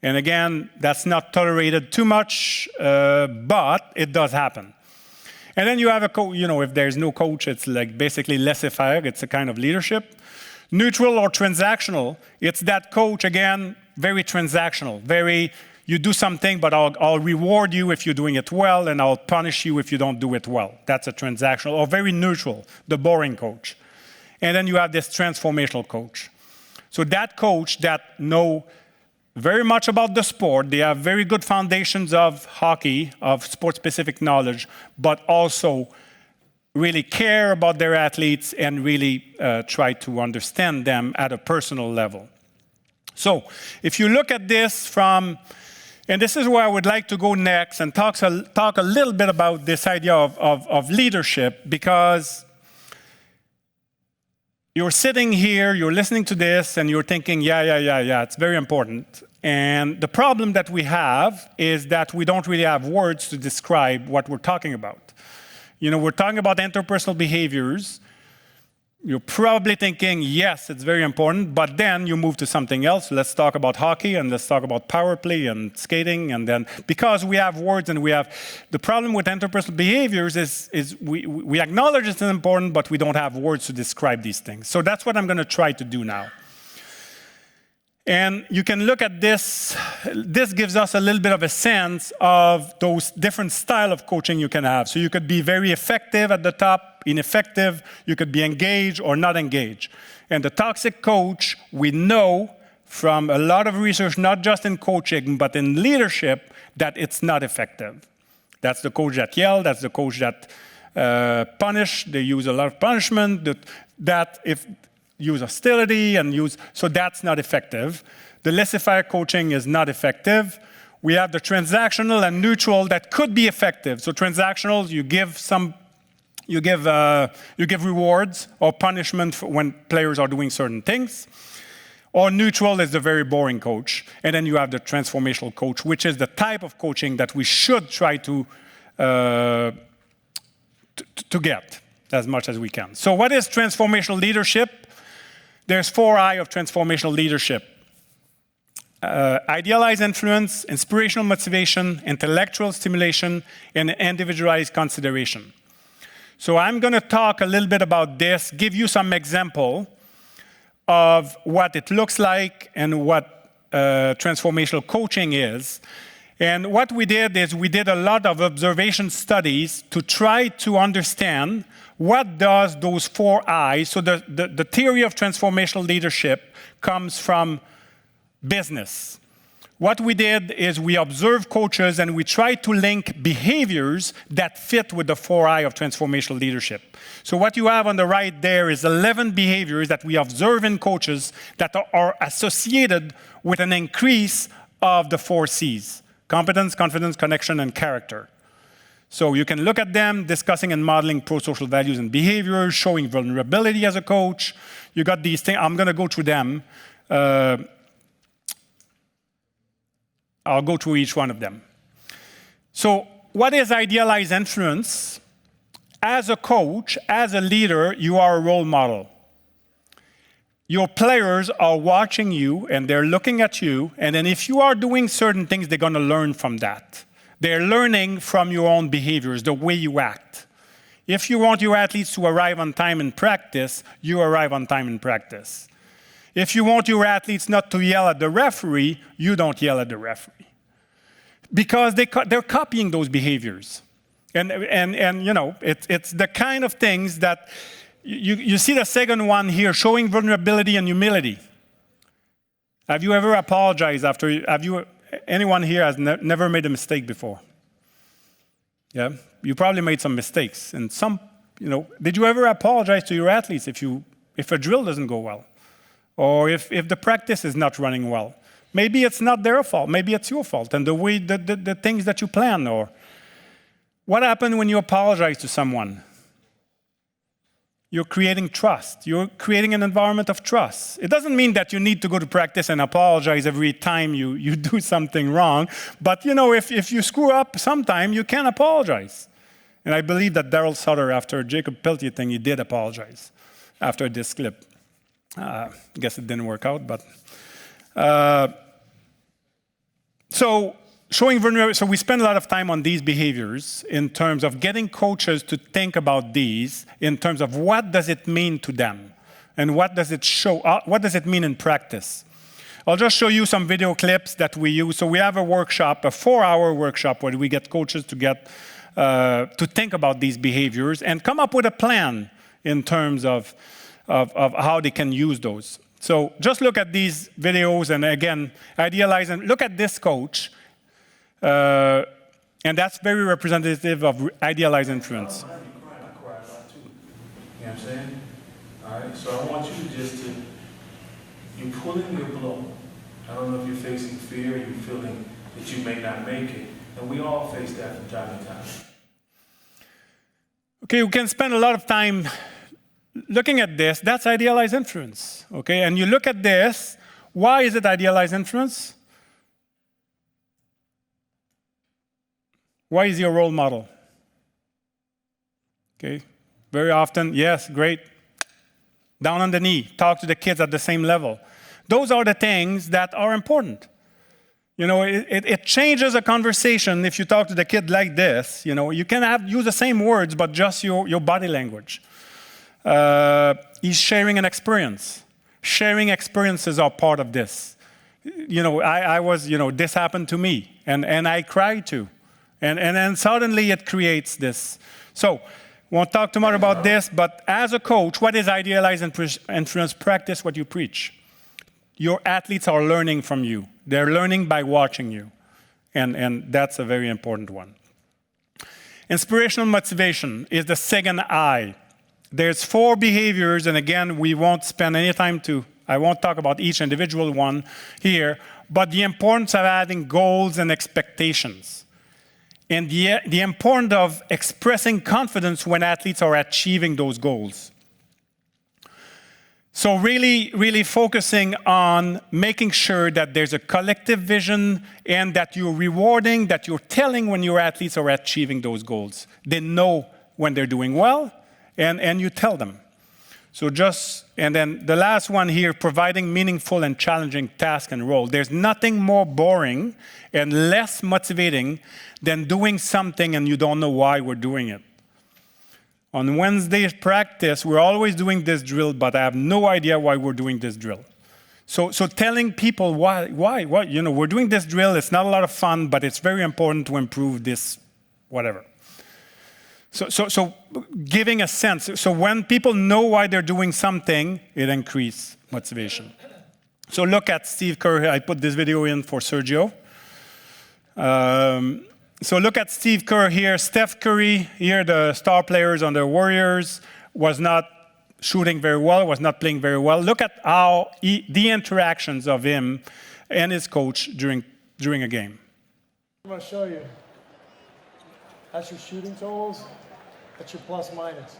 And again, that's not tolerated too much, but it does happen. And then you have a coach, if there's no coach, it's like basically laissez-faire, it's a kind of leadership. Neutral or transactional, it's that coach, again, very transactional, you do something, but I'll reward you if you're doing it well, and I'll punish you if you don't do it well. That's a transactional, or very neutral, the boring coach. And then you have this transformational coach. So that coach that know very much about the sport, they have very good foundations of hockey, of sport-specific knowledge, but also really care about their athletes and really try to understand them at a personal level. So if you look at this and this is where I would like to go next and talk a little bit about this idea of leadership, because you're sitting here, you're listening to this, and you're thinking, yeah, it's very important. And the problem that we have is that we don't really have words to describe what we're talking about. We're talking about interpersonal behaviors. You're probably thinking, yes, it's very important, but then you move to something else. Let's talk about hockey, and let's talk about power play and skating, and then because we have words and we have the problem with interpersonal behaviors is we acknowledge it's important, but we don't have words to describe these things. So that's what I'm going to try to do now. And you can look at this. This gives us a little bit of a sense of those different styles of coaching you can have. So you could be very effective at the top, ineffective. You could be engaged or not engaged. And the toxic coach, we know from a lot of research, not just in coaching, but in leadership, that it's not effective. That's the coach that yell. That's the coach that punish. They use a lot of punishment. Use hostility so that's not effective. The laissez-faire coaching is not effective. We have the transactional and neutral that could be effective. So transactional, you give rewards or punishment when players are doing certain things. Or neutral is the very boring coach. And then you have the transformational coach, which is the type of coaching that we should try to get as much as we can. So what is transformational leadership? There's 4 I of transformational leadership. Idealized influence, inspirational motivation, intellectual stimulation, and individualized consideration. So I'm going to talk a little bit about this, give you some example of what it looks like and what transformational coaching is. And what we did is we did a lot of observation studies to try to understand what does those 4 I's. So the theory of transformational leadership comes from business, what we did is we observed coaches and we tried to link behaviors that fit with the 4I of transformational leadership. So what you have on the right there is 11 behaviors that we observe in coaches that are associated with an increase of the 4 C's: competence, confidence, connection, and character. So you can look at them, discussing and modeling pro-social values and behaviors, showing vulnerability as a coach. You got these things. I'm going to go through them. I'll go through each one of them. So what is idealized influence? As a coach, as a leader, you are a role model. Your players are watching you and they're looking at you, and then if you are doing certain things, they're going to learn from that. They're learning from your own behaviors, the way you act. If you want your athletes to arrive on time in practice, you arrive on time in practice. If you want your athletes not to yell at the referee, you don't yell at the referee. Because they're copying those behaviors. And you know, it's the kind of things that you see the second one here, showing vulnerability and humility. Have you ever apologized anyone here has never made a mistake before? Yeah, you probably made some mistakes. And did you ever apologize to your athletes if a drill doesn't go well? Or if the practice is not running well? Maybe it's not their fault, maybe it's your fault, and the things that you plan. Or what happened when you apologize to someone? You're creating trust. You're creating an environment of trust. It doesn't mean that you need to go to practice and apologize every time you do something wrong. But if you screw up sometime, you can apologize. And I believe that Daryl Sutter, after Jacob Pelletier thing, he did apologize after this clip. I guess it didn't work out, but so showing vulnerability. So we spend a lot of time on these behaviors in terms of getting coaches to think about these in terms of what does it mean to them and what does it show, what does it mean in practice. I'll just show you some video clips that we use. So we have a workshop, a 4-hour workshop where we get coaches to think about these behaviors and come up with a plan in terms of how they can use those. So just look at these videos and again, idealize and look at this coach. And that's very representative of idealized influence. I cry a lot too. You know what I'm saying? All right, so I want you you pulling your blow. I don't know if you're facing fear, you're feeling that you may not make it. And we all face that from time to time. Okay, we can spend a lot of time looking at this. That's idealized influence. Okay, and you look at this. Why is it idealized influence? Why is he a role model? Okay, very often, yes, great. Down on the knee, talk to the kids at the same level. Those are the things that are important. It changes a conversation if you talk to the kid like this. You can use the same words, but just your body language. He's sharing an experience. Sharing experiences are part of this. This happened to me, and I cried too. And then suddenly it creates this. So, won't talk too much about this, but as a coach, what is idealized influence? Practice what you preach. Your athletes are learning from you. They're learning by watching you. And that's a very important one. Inspirational motivation is the second I. There's 4 behaviors, and again, we won't spend any time I won't talk about each individual one here, but the importance of having goals and expectations. And the importance of expressing confidence when athletes are achieving those goals. So really, really focusing on making sure that there's a collective vision and that you're rewarding, that you're telling when your athletes are achieving those goals. They know when they're doing well, and you tell them. And then the last one here, providing meaningful and challenging task and role. There's nothing more boring and less motivating than doing something and you don't know why we're doing it. On Wednesday's practice, we're always doing this drill, but I have no idea why we're doing this drill. So telling people why, we're doing this drill, it's not a lot of fun, but it's very important to improve this, whatever. So giving a sense. So when people know why they're doing something, it increases motivation. So look at Steve Kerr. I put this video in for Sergio. So look at Steve Kerr here. Steph Curry here, the star players on the Warriors, was not shooting very well, was not playing very well. Look at how the interactions of him and his coach during a game. I'm going to show you. That's your shooting totals. That's your plus minus.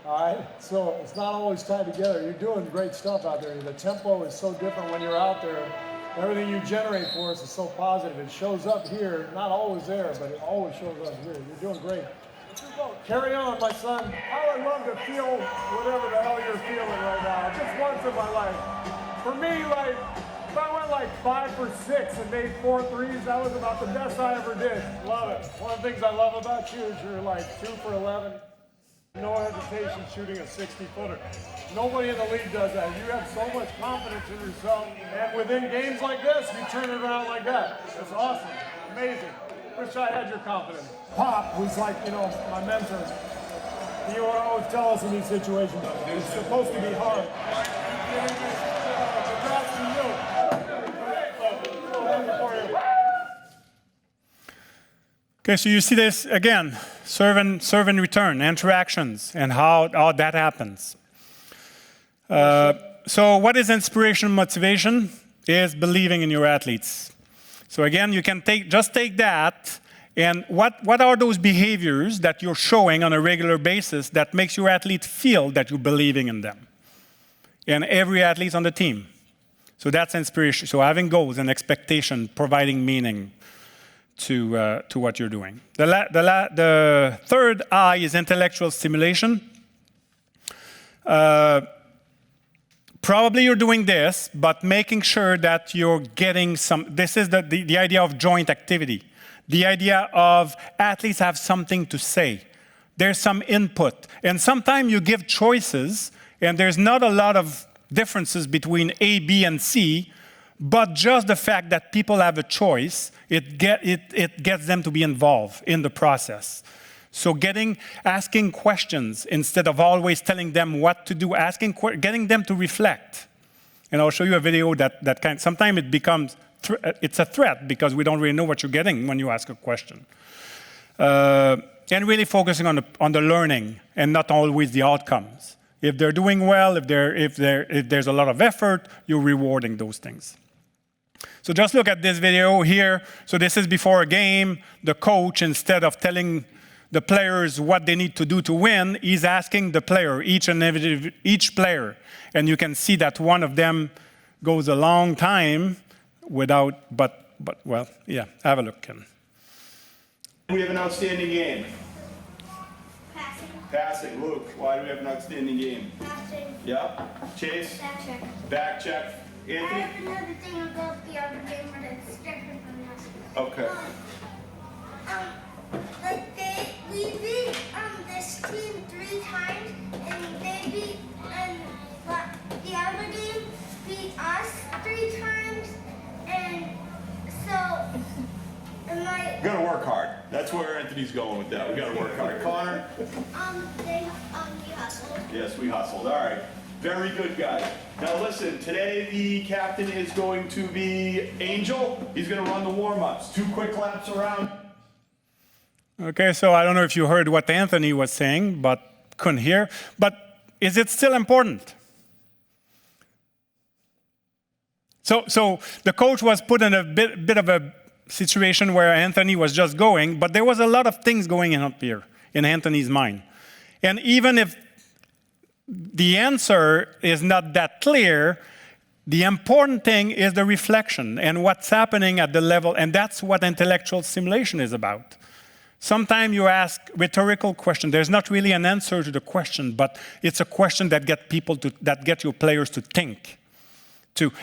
All right? So it's not always tied together. You're doing great stuff out there. The tempo is so different when you're out there. Everything you generate for us is so positive. It shows up here, not always there, but it always shows up here. You're doing great. Carry on, my son. I would love to feel whatever the hell you're feeling right now, just once in my life. For me, like, if I went like 5 for 6 and made 4 threes, that was about the best I ever did. Love it. One of the things I love about you is you're like 2 for 11. No hesitation shooting a 60-footer. Nobody in the league does that. You have so much confidence in yourself. And within games like this, you turn it around like that. It's awesome. Amazing. Wish I had your confidence. Pop was like, my mentor. He would always tell us in these situations, it's supposed to be hard. Congrats to you. Okay, so you see this again, serve and return, interactions, and how that happens. So what is inspiration and motivation? Is believing in your athletes. So again, you can just take that, and what are those behaviors that you're showing on a regular basis that makes your athlete feel that you're believing in them? And every athlete on the team. So that's inspiration. So having goals and expectation, providing meaning to what you're doing. The third I is intellectual stimulation. Probably you're doing this, but making sure that you're getting some, this is the idea of joint activity. The idea of athletes have something to say. There's some input. And sometimes you give choices, and there's not a lot of differences between A, B, and C, but just the fact that people have a choice, it gets them to be involved in the process. So asking questions instead of always telling them what to do, getting them to reflect. And I'll show you a video that sometimes it becomes, it's a threat because we don't really know what you're getting when you ask a question. And really focusing on the learning and not always the outcomes. If they're doing well, if there's a lot of effort, you're rewarding those things. So just look at this video here. So this is before a game. The coach, instead of telling the players what they need to do to win, he's asking the player, each player. And you can see that one of them goes a long time without, but well, yeah, have a look, Ken. We have an outstanding game. Passing. Passing. Luke, why do we have an outstanding game? Passing. Yeah. Chase? Back check. Back check. Anthony? I have another thing about the other game, but it's different from this. Okay. We beat this team 3 times, and the other team beat us 3 times, and so We gotta work hard. That's where Anthony's going with that. We gotta work hard. Connor? we hustled. Yes, we hustled. All right. Very good, guys. Now listen, today the captain is going to be Angel. He's gonna run the warm-ups. 2 quick laps around. Okay, so I don't know if you heard what Anthony was saying, but couldn't hear. But is it still important? So the coach was put in a bit of a situation where Anthony was just going, but there was a lot of things going on up here in Anthony's mind. And even if the answer is not that clear, the important thing is the reflection and what's happening at the level, and that's what intellectual stimulation is about. Sometimes you ask rhetorical questions. There's not really an answer to the question, but it's a question that get your players to think.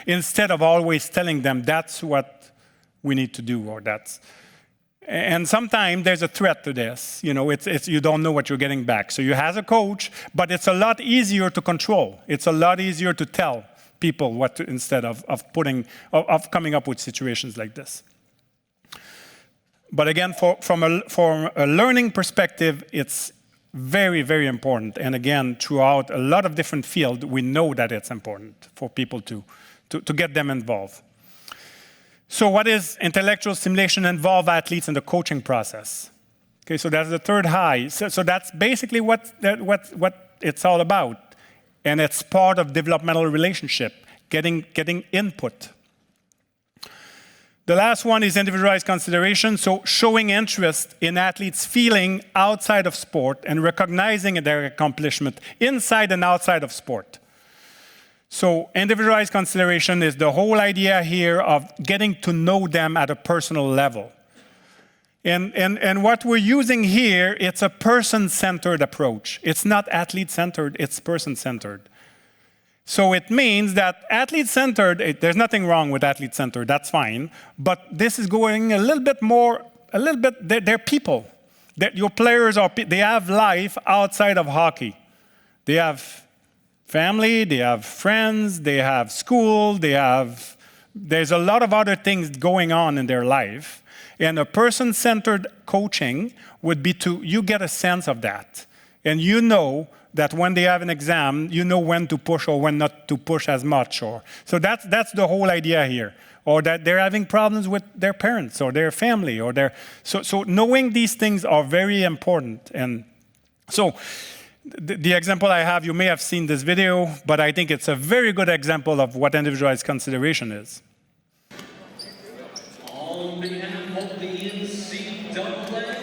Instead of always telling them that's what we need to do, or that's. And sometimes there's a threat to this. It's you don't know what you're getting back. So you have a coach, but it's a lot easier to control. It's a lot easier to tell people what to, instead of coming up with situations like this. But again, from a learning perspective, it's Very, very important. And again, throughout a lot of different fields, we know that it's important for people to get them involved. So what is intellectual stimulation? Involve athletes in the coaching process. Okay, so that's the third high. So that's basically what it's all about. And it's part of developmental relationship, getting input. The last one is individualized consideration, so showing interest in athletes' feeling outside of sport and recognizing their accomplishment inside and outside of sport. So individualized consideration is the whole idea here of getting to know them at a personal level. And what we're using here, it's a person-centered approach. It's not athlete-centered, it's person-centered. So it means that athlete-centered, there's nothing wrong with athlete-centered, that's fine, but this is going a little bit more, they're people. Your players they have life outside of hockey. They have family, they have friends, they have school, there's a lot of other things going on in their life. And a person-centered coaching would be you get a sense of that. And you know that when they have an exam, you know when to push or when not to push as much. So that's the whole idea here. Or that they're having problems with their parents or their family. So knowing these things are very important. And so the example I have, you may have seen this video, but I think it's a very good example of what individualized consideration is. On behalf of the NCAA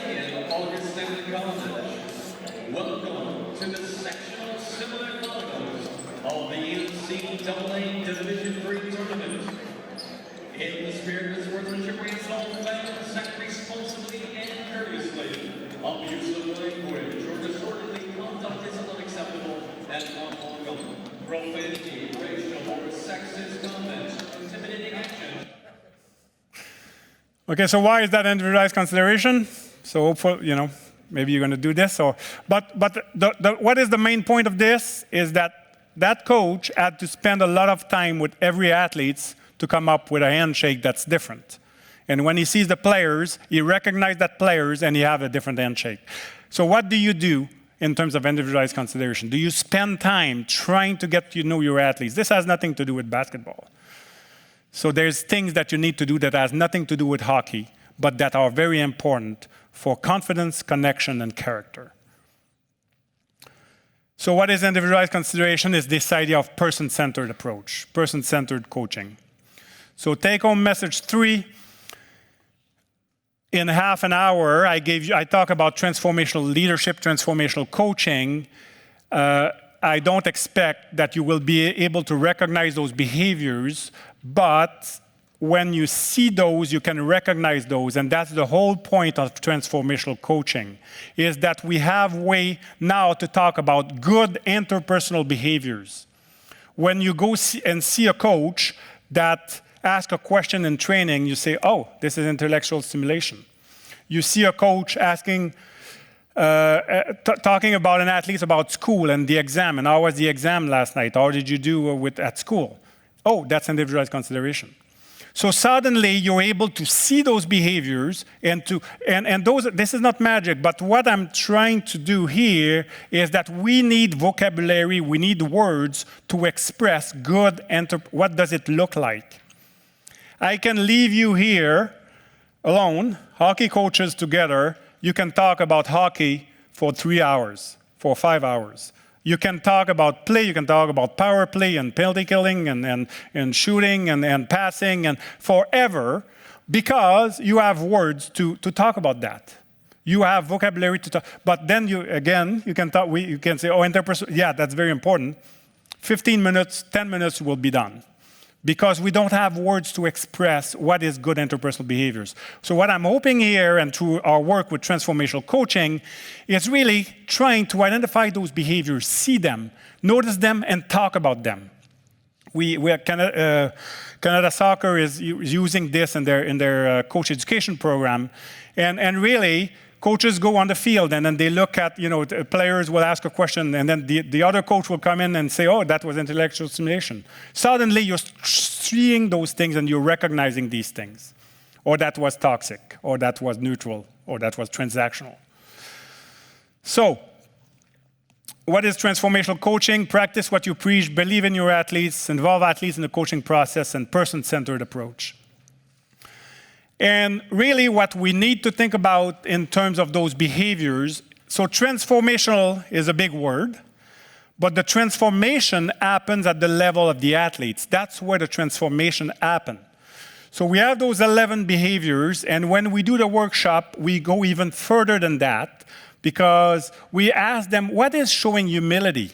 and August State College, welcome to the sectional semifinals of the NCAA Division III tournament. In the spirit of sportsmanship, all fans act responsibly and courteously. Abuse of language or disorderly conduct is unacceptable and unwelcome. Profanity, racial or sexist comments, intimidating actions. Okay, so why is that individualized consideration? So hopefully, maybe you're going to do this. But what is the main point of this is that coach had to spend a lot of time with every athlete to come up with a handshake that's different. And when he sees the players, he recognizes that players and he have a different handshake. So what do you do in terms of individualized consideration? Do you spend time trying to get to know your athletes? This has nothing to do with basketball. So there's things that you need to do that has nothing to do with hockey, but that are very important for confidence, connection, and character. So what is individualized consideration is this idea of person-centered approach, person-centered coaching. So take-home message 3. In half an hour, I talk about transformational leadership, transformational coaching. I don't expect that you will be able to recognize those behaviors, but when you see those, you can recognize those, and that's the whole point of transformational coaching, is that we have way now to talk about good interpersonal behaviors. When you go see a coach that asks a question in training, you say, oh, this is intellectual stimulation. You see a coach asking, talking about an athlete about school and the exam, and how was the exam last night? How did you do at school? Oh, that's individualized consideration. So suddenly you're able to see those behaviors and this is not magic, but what I'm trying to do here is that we need vocabulary, we need words to express good, what does it look like? I can leave you here alone, hockey coaches together, you can talk about hockey for 3 hours, for 5 hours. You can talk about play, you can talk about power play and penalty killing and shooting and passing and forever, because you have words to talk about that. You have vocabulary to talk, but then you can say, oh, interpersonal, yeah, that's very important. 15 minutes, 10 minutes will be done. Because we don't have words to express what is good interpersonal behaviors. So what I'm hoping here, and through our work with transformational coaching, is really trying to identify those behaviors, see them, notice them, and talk about them. Canada Soccer is using this in their coach education program, and really, coaches go on the field and then they look at, the players will ask a question and then the other coach will come in and say, oh, that was intellectual stimulation. Suddenly you're seeing those things and you're recognizing these things. Or that was toxic, or that was neutral, or that was transactional. So, what is transformational coaching? Practice what you preach, believe in your athletes, involve athletes in the coaching process, and person-centered approach. And really what we need to think about in terms of those behaviors, so transformational is a big word, but the transformation happens at the level of the athletes. That's where the transformation happens. So we have those 11 behaviors, and when we do the workshop, we go even further than that, because we ask them, what is showing humility?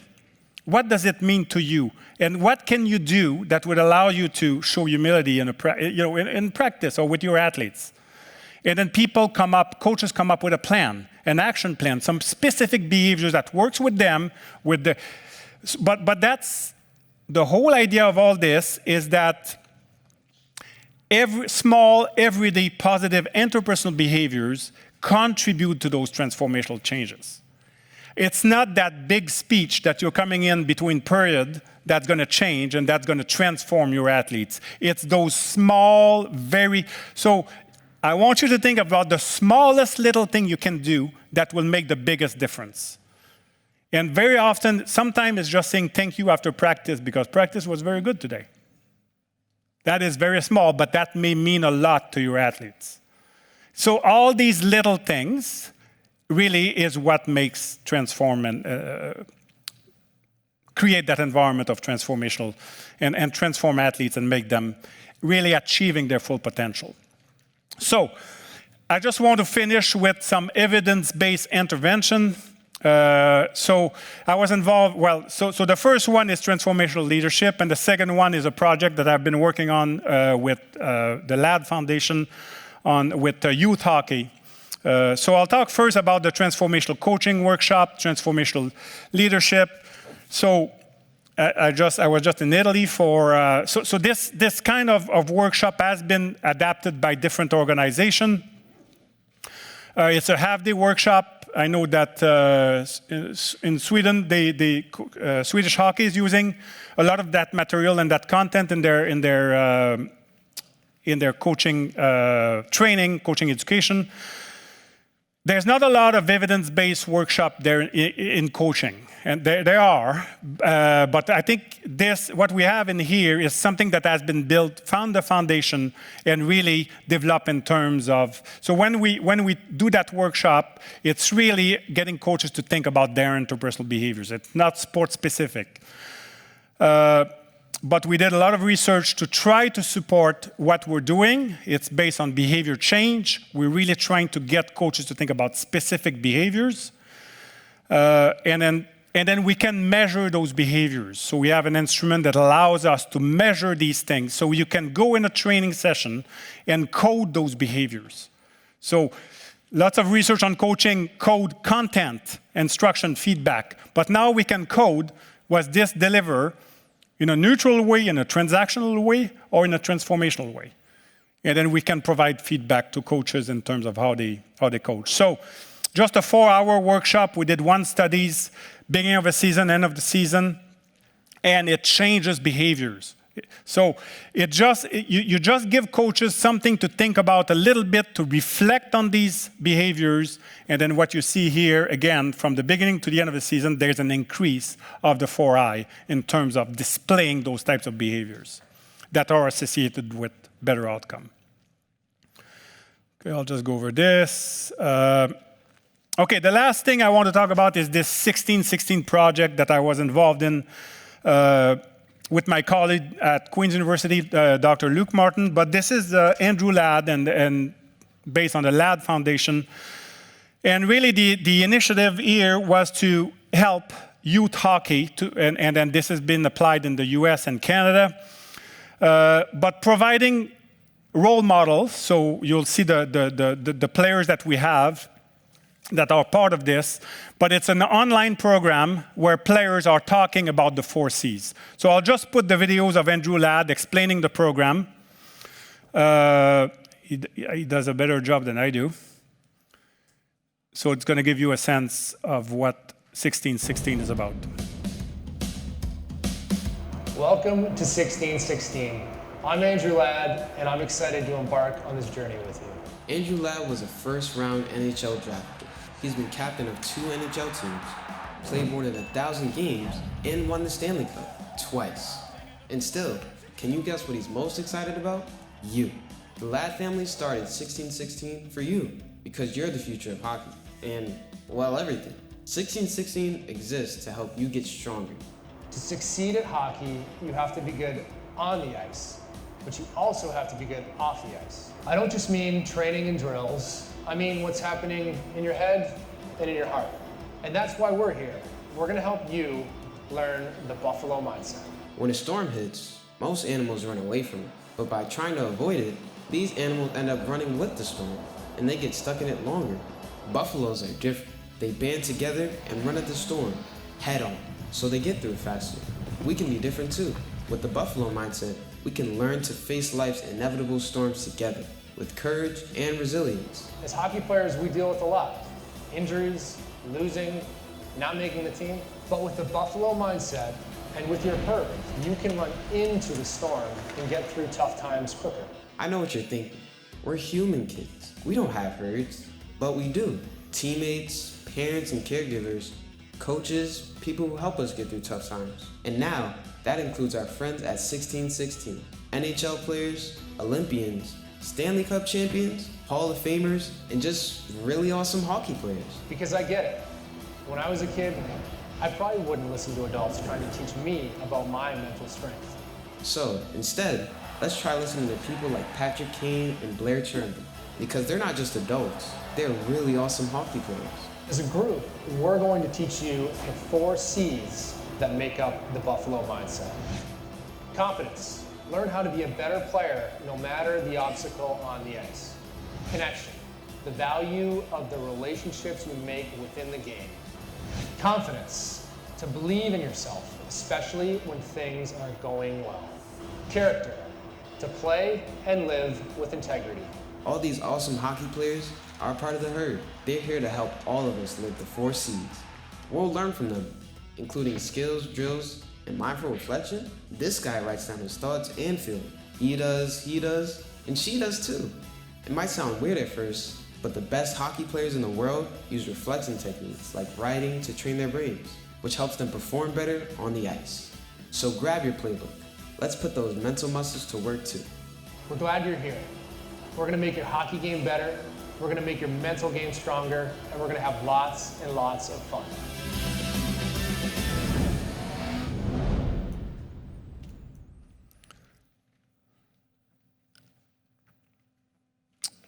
What does it mean to you? And what can you do that would allow you to show humility in practice or with your athletes? And then coaches come up with a plan, an action plan, some specific behaviors that works with them. But that's the whole idea of all this, is that every small, everyday, positive interpersonal behaviors contribute to those transformational changes. It's not that big speech that you're coming in between period that's going to change and that's going to transform your athletes. It's those small, so I want you to think about the smallest little thing you can do that will make the biggest difference. And very often, sometimes it's just saying thank you after practice because practice was very good today. That is very small, but that may mean a lot to your athletes. So all these little things really is what makes transform and create that environment of transformational and transform athletes and make them really achieving their full potential. So I just want to finish with some evidence-based intervention. So I was involved, so the first one is transformational leadership, and the second one is a project that I've been working on with the LAD Foundation with youth hockey. So I'll talk first about the transformational coaching workshop, transformational leadership. So I was just in Italy for, so this kind of workshop has been adapted by different organizations. It's a half-day workshop. I know that in Sweden, Swedish hockey is using a lot of that material and that content in their coaching training, coaching education. There's not a lot of evidence-based workshop there in coaching, and there are, but I think what we have in here is something that has been built, found the foundation, and really developed in terms of, so when we do that workshop, it's really getting coaches to think about their interpersonal behaviors. It's not sport-specific. But we did a lot of research to try to support what we're doing. It's based on behavior change. We're really trying to get coaches to think about specific behaviors. And then we can measure those behaviors. So we have an instrument that allows us to measure these things. So you can go in a training session and code those behaviors. So lots of research on coaching, code content, instruction, feedback. But now we can code, was this deliver in a neutral way, in a transactional way, or in a transformational way. And then we can provide feedback to coaches in terms of how they coach. So just a 4-hour workshop. We did 1 studies, beginning of the season, end of the season, and it changes behaviors. So you just give coaches something to think about a little bit, to reflect on these behaviors, and then what you see here, again, from the beginning to the end of the season, there's an increase of the 4I in terms of displaying those types of behaviors that are associated with better outcome. Okay, I'll just go over this. Okay, the last thing I want to talk about is this 1616 project that I was involved in with my colleague at Queen's University, Dr. Luke Martin. But this is Andrew Ladd and based on the Ladd Foundation. And really the initiative here was to help youth hockey, and then this has been applied in the US and Canada, but providing role models. So you'll see the players that we have that are part of this, but it's an online program where players are talking about the 4 C's. So I'll just put the videos of Andrew Ladd explaining the program. He does a better job than I do. So it's going to give you a sense of what 1616 is about. Welcome to 1616. I'm Andrew Ladd, and I'm excited to embark on this journey with you. Andrew Ladd was a first-round NHL draft pick. He's been captain of 2 NHL teams, played more than 1,000 games, and won the Stanley Cup twice. And still, can you guess what he's most excited about? You. The Ladd family started 1616 for you, because you're the future of hockey. And, well, everything. 1616 exists to help you get stronger. To succeed at hockey, you have to be good on the ice, but you also have to be good off the ice. I don't just mean training and drills. I mean what's happening in your head and in your heart. And that's why we're here. We're gonna help you learn the Buffalo mindset. When a storm hits, most animals run away from it. But by trying to avoid it, these animals end up running with the storm, and they get stuck in it longer. Buffaloes are different. They band together and run at the storm, head on, so they get through it faster. We can be different too. With the Buffalo mindset, we can learn to face life's inevitable storms together, with courage and resilience. As hockey players, we deal with a lot. Injuries, losing, not making the team. But with the Buffalo mindset, and with your courage, you can run into the storm and get through tough times quicker. I know what you're thinking. We're human kids. We don't have herds, but we do. Teammates, parents and caregivers, coaches, people who help us get through tough times. And now, that includes our friends at 1616, NHL players, Olympians, Stanley Cup champions, Hall of Famers, and just really awesome hockey players. Because I get it. When I was a kid, I probably wouldn't listen to adults trying to teach me about my mental strength. So, instead, let's try listening to people like Patrick Kane and Blair Cherndon, because they're not just adults, they're really awesome hockey players. As a group, we're going to teach you the 4 C's that make up the Buffalo mindset. Confidence. Learn how to be a better player no matter the obstacle on the ice. Connection. The value of the relationships you make within the game. Confidence. To believe in yourself, especially when things aren't going well. Character. To play and live with integrity. All these awesome hockey players are part of the herd. They're here to help all of us live the 4 C's. We'll learn from them, including skills, drills, and mindful reflection. This guy writes down his thoughts and feelings. He does, and she does too. It might sound weird at first, but the best hockey players in the world use reflection techniques like writing to train their brains, which helps them perform better on the ice. So grab your playbook. Let's put those mental muscles to work too. We're glad you're here. We're gonna make your hockey game better, we're gonna make your mental game stronger, and we're gonna have lots and lots of fun.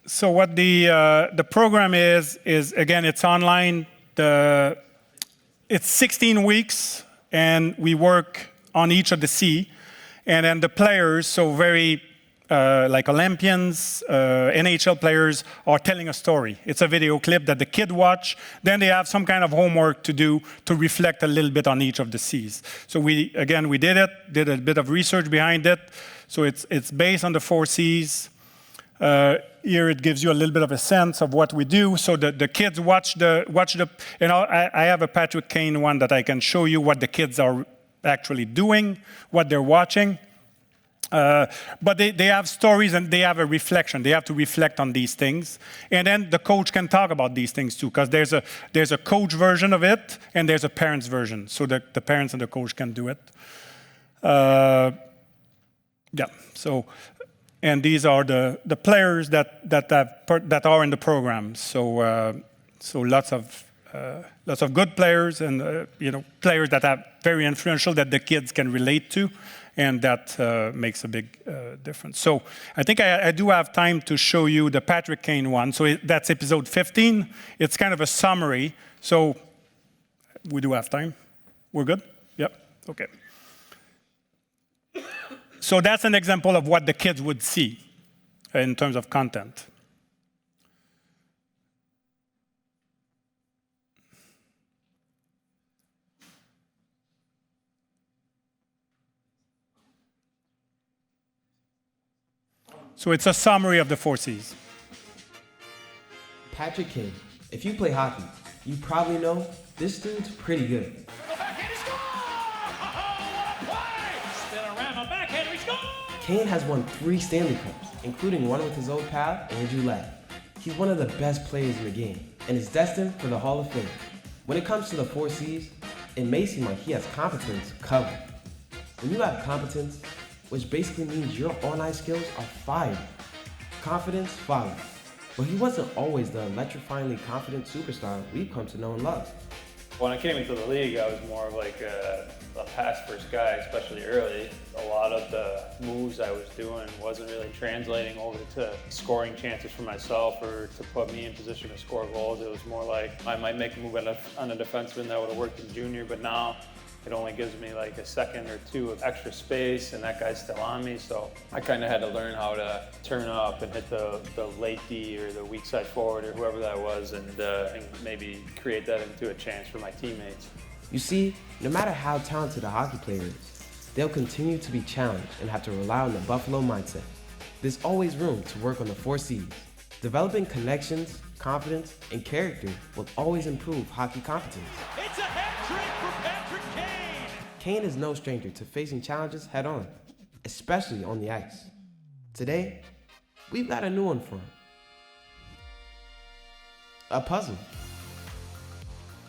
So what the program is again, it's online. It's 16 weeks, and we work on each of the C. And then the players, so very like Olympians, NHL players, are telling a story. It's a video clip that the kid watch. Then they have some kind of homework to do to reflect a little bit on each of the C's. So we did a bit of research behind it. So it's based on the 4 C's. Here it gives you a little bit of a sense of what we do. So the kids watch the, you know, I have a Patrick Kane one that I can show you what the kids are actually doing, what they're watching. But they have stories and they have a reflection. They have to reflect on these things. And then the coach can talk about these things too, because there's a coach version of it and there's a parents version. So the parents and the coach can do it. Yeah, so, and these are the players that are in the program. So lots of good players and you know, players that are very influential that the kids can relate to, and that makes a big difference. So I think I do have time to show you the Patrick Kane one. So that's episode 15. It's kind of a summary. So we do have time. We're good? Yep. Okay. So that's an example of what the kids would see in terms of content. So it's a summary of the 4 C's. Patrick Kane. If you play hockey, you probably know this dude's pretty good. Kane has won 3 Stanley Cups, including one with his old pal, Andrew Ladd. He's one of the best players in the game, and is destined for the Hall of Fame. When it comes to the 4 C's, It may seem like he has competence covered. When you have competence, which basically means your on-ice skills are fire, confidence follows. But he wasn't always the electrifyingly confident superstar we've come to know and love. When I came into the league, I was more of like a pass-first guy, especially early. A lot of the moves I was doing wasn't really translating over to scoring chances for myself or to put me in position to score goals. It was more like I might make a move on a defenseman that would have worked in junior, but now it only gives me like a second or two of extra space, and that guy's still on me. So I kind of had to learn how to turn up and hit the late D or the weak side forward or whoever that was, and maybe create that into a chance for my teammates. You see, no matter how talented a hockey player is, they'll continue to be challenged and have to rely on the Buffalo mindset. There's always room to work on the 4 C's. Developing connections, confidence, and character will always improve hockey competence. It's a hat trick for Patrick Kane! Kane is no stranger to facing challenges head-on, especially on the ice. Today, we've got a new one for him. A puzzle.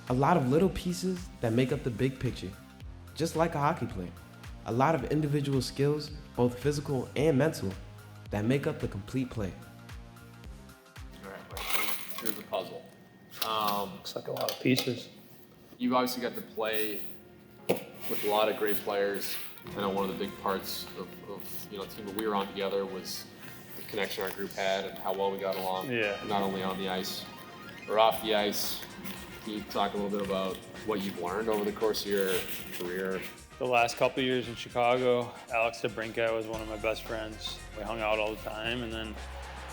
A lot of little pieces that make up the big picture, just like a hockey player. A lot of individual skills, both physical and mental, that make up the complete play. Here's a puzzle. Looks like a lot of pieces. You've obviously got to play with a lot of great players. I know one of the big parts of the team that we were on together was the connection our group had and how well we got along. Yeah. Not only on the ice or off the ice. Can you talk a little bit about what you've learned over the course of your career? The last couple of years in Chicago, Alex DeBrincat was one of my best friends. We hung out all the time, and then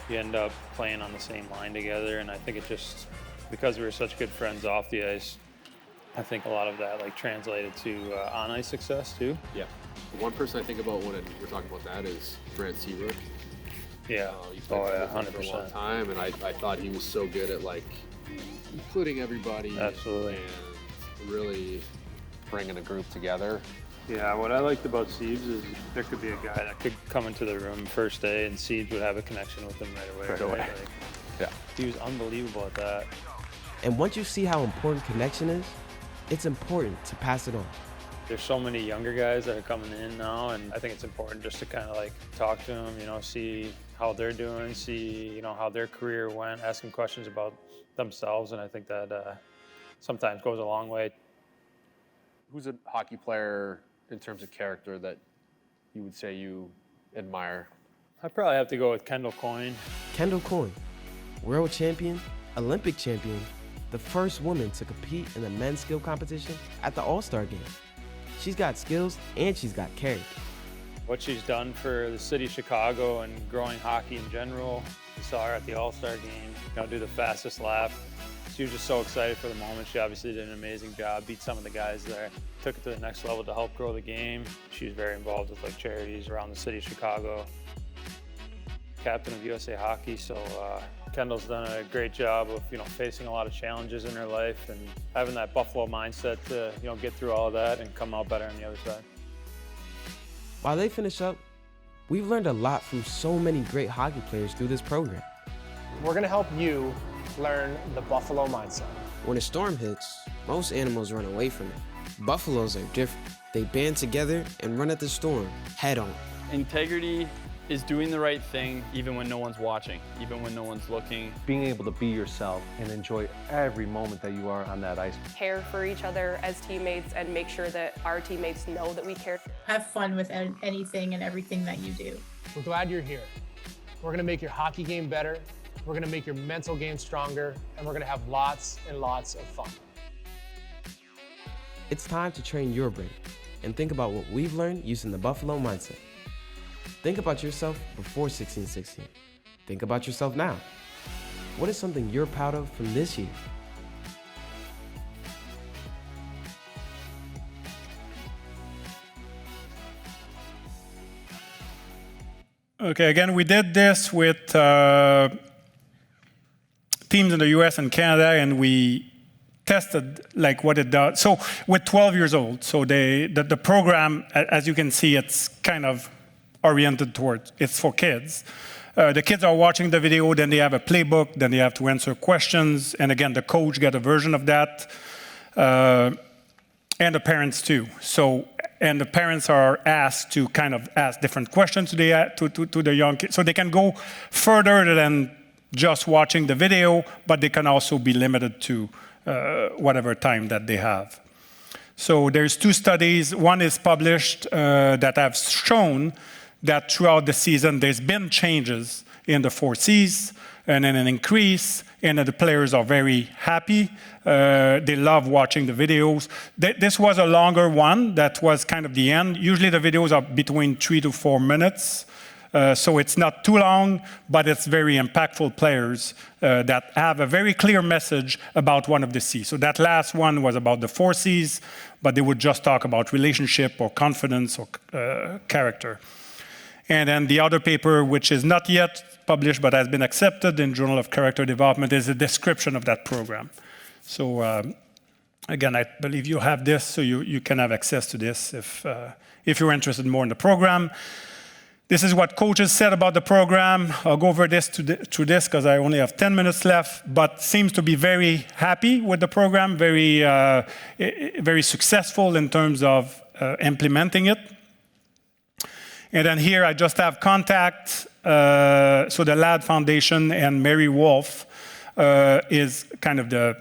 we ended up playing on the same line together. And I think it just, because we were such good friends off the ice, I think a lot of that translated to on-ice success too. Yeah. One person I think about when we're talking about that is Brant Seabrook. Yeah. He played 100%. for a long time, and I thought he was so good at including everybody. Absolutely. And really bringing a group together. Yeah, what I liked about Siebes is there could be a guy that could come into the room first day and Siebes would have a connection with him right away. Yeah. He was unbelievable at that. And once you see how important connection is, it's important to pass it on. There's so many younger guys that are coming in now, and I think it's important just to kind of talk to them, see how they're doing, see, how their career went, ask them questions about themselves, and I think that sometimes goes a long way. Who's a hockey player in terms of character that you would say you admire? I'd probably have to go with Kendall Coyne. Kendall Coyne, world champion, Olympic champion, the first woman to compete in the men's skill competition at the All-Star Game. She's got skills and she's got character. What she's done for the city of Chicago and growing hockey in general. We saw her at the All-Star Game, do the fastest lap. She was just so excited for the moment. She obviously did an amazing job, beat some of the guys there, took it to the next level to help grow the game. She was very involved with charities around the city of Chicago. Captain of USA Hockey, so Kendall's done a great job of facing a lot of challenges in her life and having that Buffalo mindset to get through all of that and come out better on the other side. While they finish up, we've learned a lot from so many great hockey players through this program. We're gonna help you learn the Buffalo mindset. When a storm hits, most animals run away from it. Buffaloes are different. They band together and run at the storm head on. Integrity is doing the right thing even when no one's watching, even when no one's looking. Being able to be yourself and enjoy every moment that you are on that ice. Care for each other as teammates and make sure that our teammates know that we care. Have fun with anything and everything that you do. We're glad you're here. We're gonna make your hockey game better. We're gonna make your mental game stronger, and we're gonna have lots and lots of fun. It's time to train your brain and think about what we've learned using the Buffalo mindset. Think about yourself before 16-16. Think about yourself now. What is something you're proud of from this year? Okay, again, we did this with teams in the US and Canada, and we tested what it does. So with 12 years old, so the program, as you can see, it's kind of oriented towards, it's for kids. The kids are watching the video, then they have a playbook, then they have to answer questions, and again, the coach got a version of that. and the parents too. So, and the parents are asked to kind of ask different questions to the young kids. So they can go further than just watching the video, but they can also be limited to whatever time that they have. So there's 2 studies. One is published that have shown that throughout the season there's been changes in the 4 Cs and then an increase, and the players are very happy. They love watching the videos. This was a longer one that was kind of the end. Usually the videos are between 3 to 4 minutes. So it's not too long, but it's very impactful players that have a very clear message about one of the C's. So that last one was about the 4 C's, but they would just talk about relationship or confidence or character. And then the other paper, which is not yet published but has been accepted in Journal of Character Development, is a description of that program. So again, I believe you have this, so you can have access to this if you're interested more in the program. This is what coaches said about the program. I'll go over this through this because I only have 10 minutes left, but seems to be very happy with the program, very successful in terms of implementing it. And then here I just have contact. So the LAD Foundation and Mary Wolf is kind of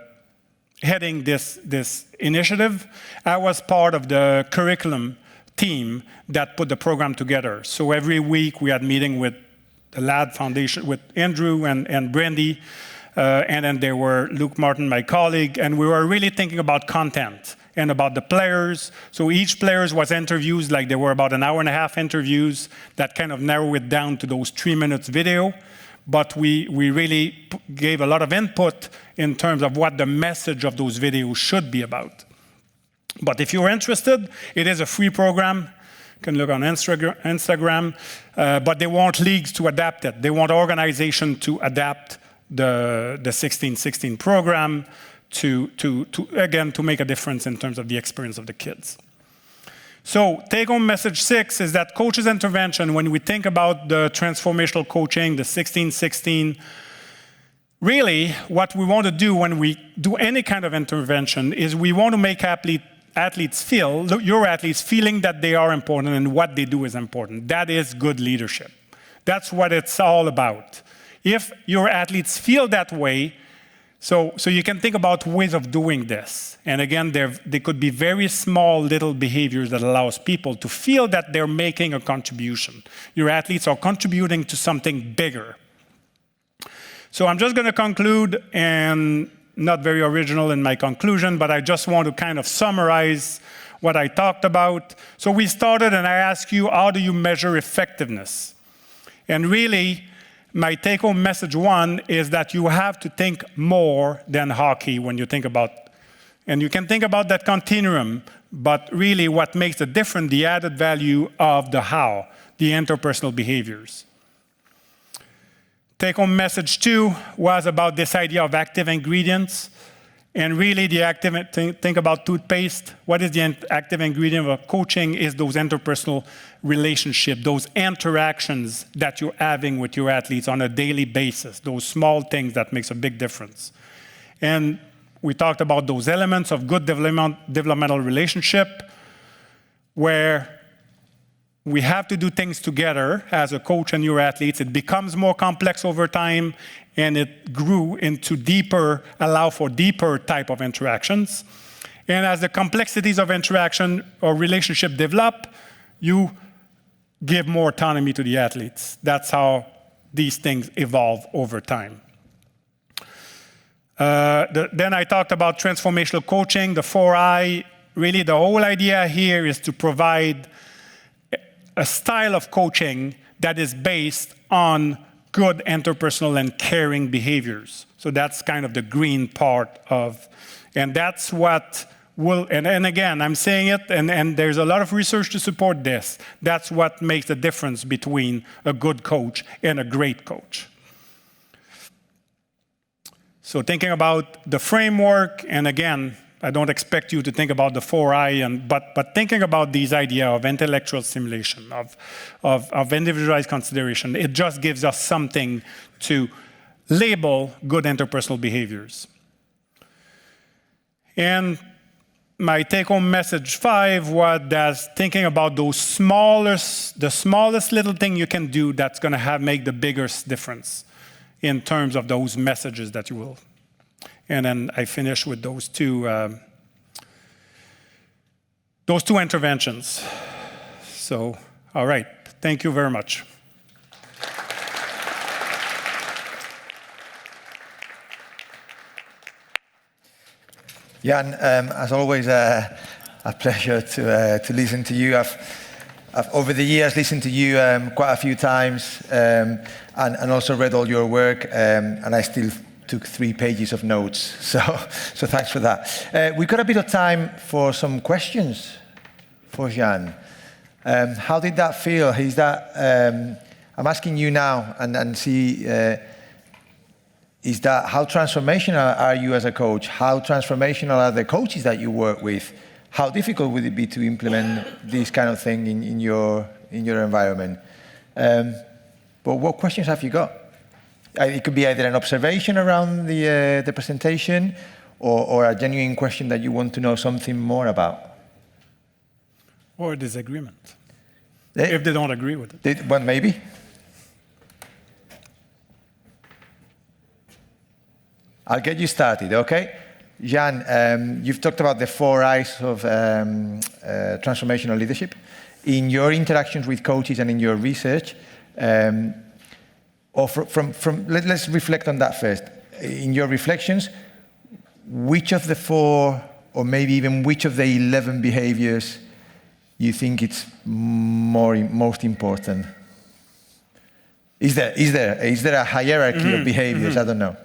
heading this initiative. I was part of the curriculum team that put the program together. So every week we had meeting with the LAD Foundation, with Andrew and Brandy, and then there were Luke Martin, my colleague, and we were really thinking about content and about the players. So each player was interviews, like there were about an hour-and-a-half interviews that kind of narrow it down to those 3 minutes video. But we really gave a lot of input in terms of what the message of those videos should be about. But if you're interested, it is a free program. You can look on Instagram, but they want leagues to adapt it. They want organizations to adapt the 16-16 program to make a difference in terms of the experience of the kids. So take-home message 6 is that coaches' intervention, when we think about the transformational coaching, the 16-16, really what we want to do when we do any kind of intervention is we want to make athletes feel, your athletes feeling that they are important and what they do is important. That is good leadership. That's what it's all about. If your athletes feel that way, so you can think about ways of doing this. And again, they could be very small little behaviors that allows people to feel that they're making a contribution. Your athletes are contributing to something bigger. So I'm just going to conclude, and not very original in my conclusion, but I just want to kind of summarize what I talked about. So we started, and I asked you, how do you measure effectiveness? And really, my take-home message 1 is that you have to think more than hockey when you think about, and you can think about that continuum, but really what makes the difference, the added value of the how, the interpersonal behaviors. Take-home message 2 was about this idea of active ingredients. And really, think about toothpaste. What is the active ingredient of coaching is those interpersonal relationships, those interactions that you're having with your athletes on a daily basis, those small things that makes a big difference. And we talked about those elements of good developmental relationship, where we have to do things together as a coach and your athletes. It becomes more complex over time, and it grew into allow for deeper type of interactions. And as the complexities of interaction or relationship develop, you give more autonomy to the athletes. That's how these things evolve over time. Then I talked about transformational coaching, the 4I. Really, the whole idea here is to provide a style of coaching that is based on good interpersonal and caring behaviors. So that's kind of the green part of, and that's what will, and again, I'm saying it, and there's a lot of research to support this. That's what makes the difference between a good coach and a great coach. So thinking about the framework, and again, I don't expect you to think about the 4I, but thinking about these idea of intellectual stimulation, of individualized consideration, it just gives us something to label good interpersonal behaviors. And my take-home message 5 was that thinking about the smallest little thing you can do that's going to make the biggest difference in terms of those messages that you will. And then I finish with those two interventions. So, all right, thank you very much. Jan, as always, a pleasure to listen to you. I've over the years listened to you quite a few times and also read all your work, and I still took 3 pages of notes. So thanks for that. We've got a bit of time for some questions for Jan. How did that feel? Is that I'm asking you now and see. Is that how transformational are you as a coach? How transformational are the coaches that you work with? How difficult would it be to implement this kind of thing in your environment? But what questions have you got? It could be either an observation around the presentation or a genuine question that you want to know something more about. Or a disagreement, if they don't agree with it. Well, maybe. I'll get you started, okay? Jan, you've talked about the 4 I's of transformational leadership. In your interactions with coaches and in your research, let's reflect on that first. In your reflections, which of the 4, or maybe even which of the 11 behaviors you think it's most important? Is there a hierarchy of behaviors? I don't know.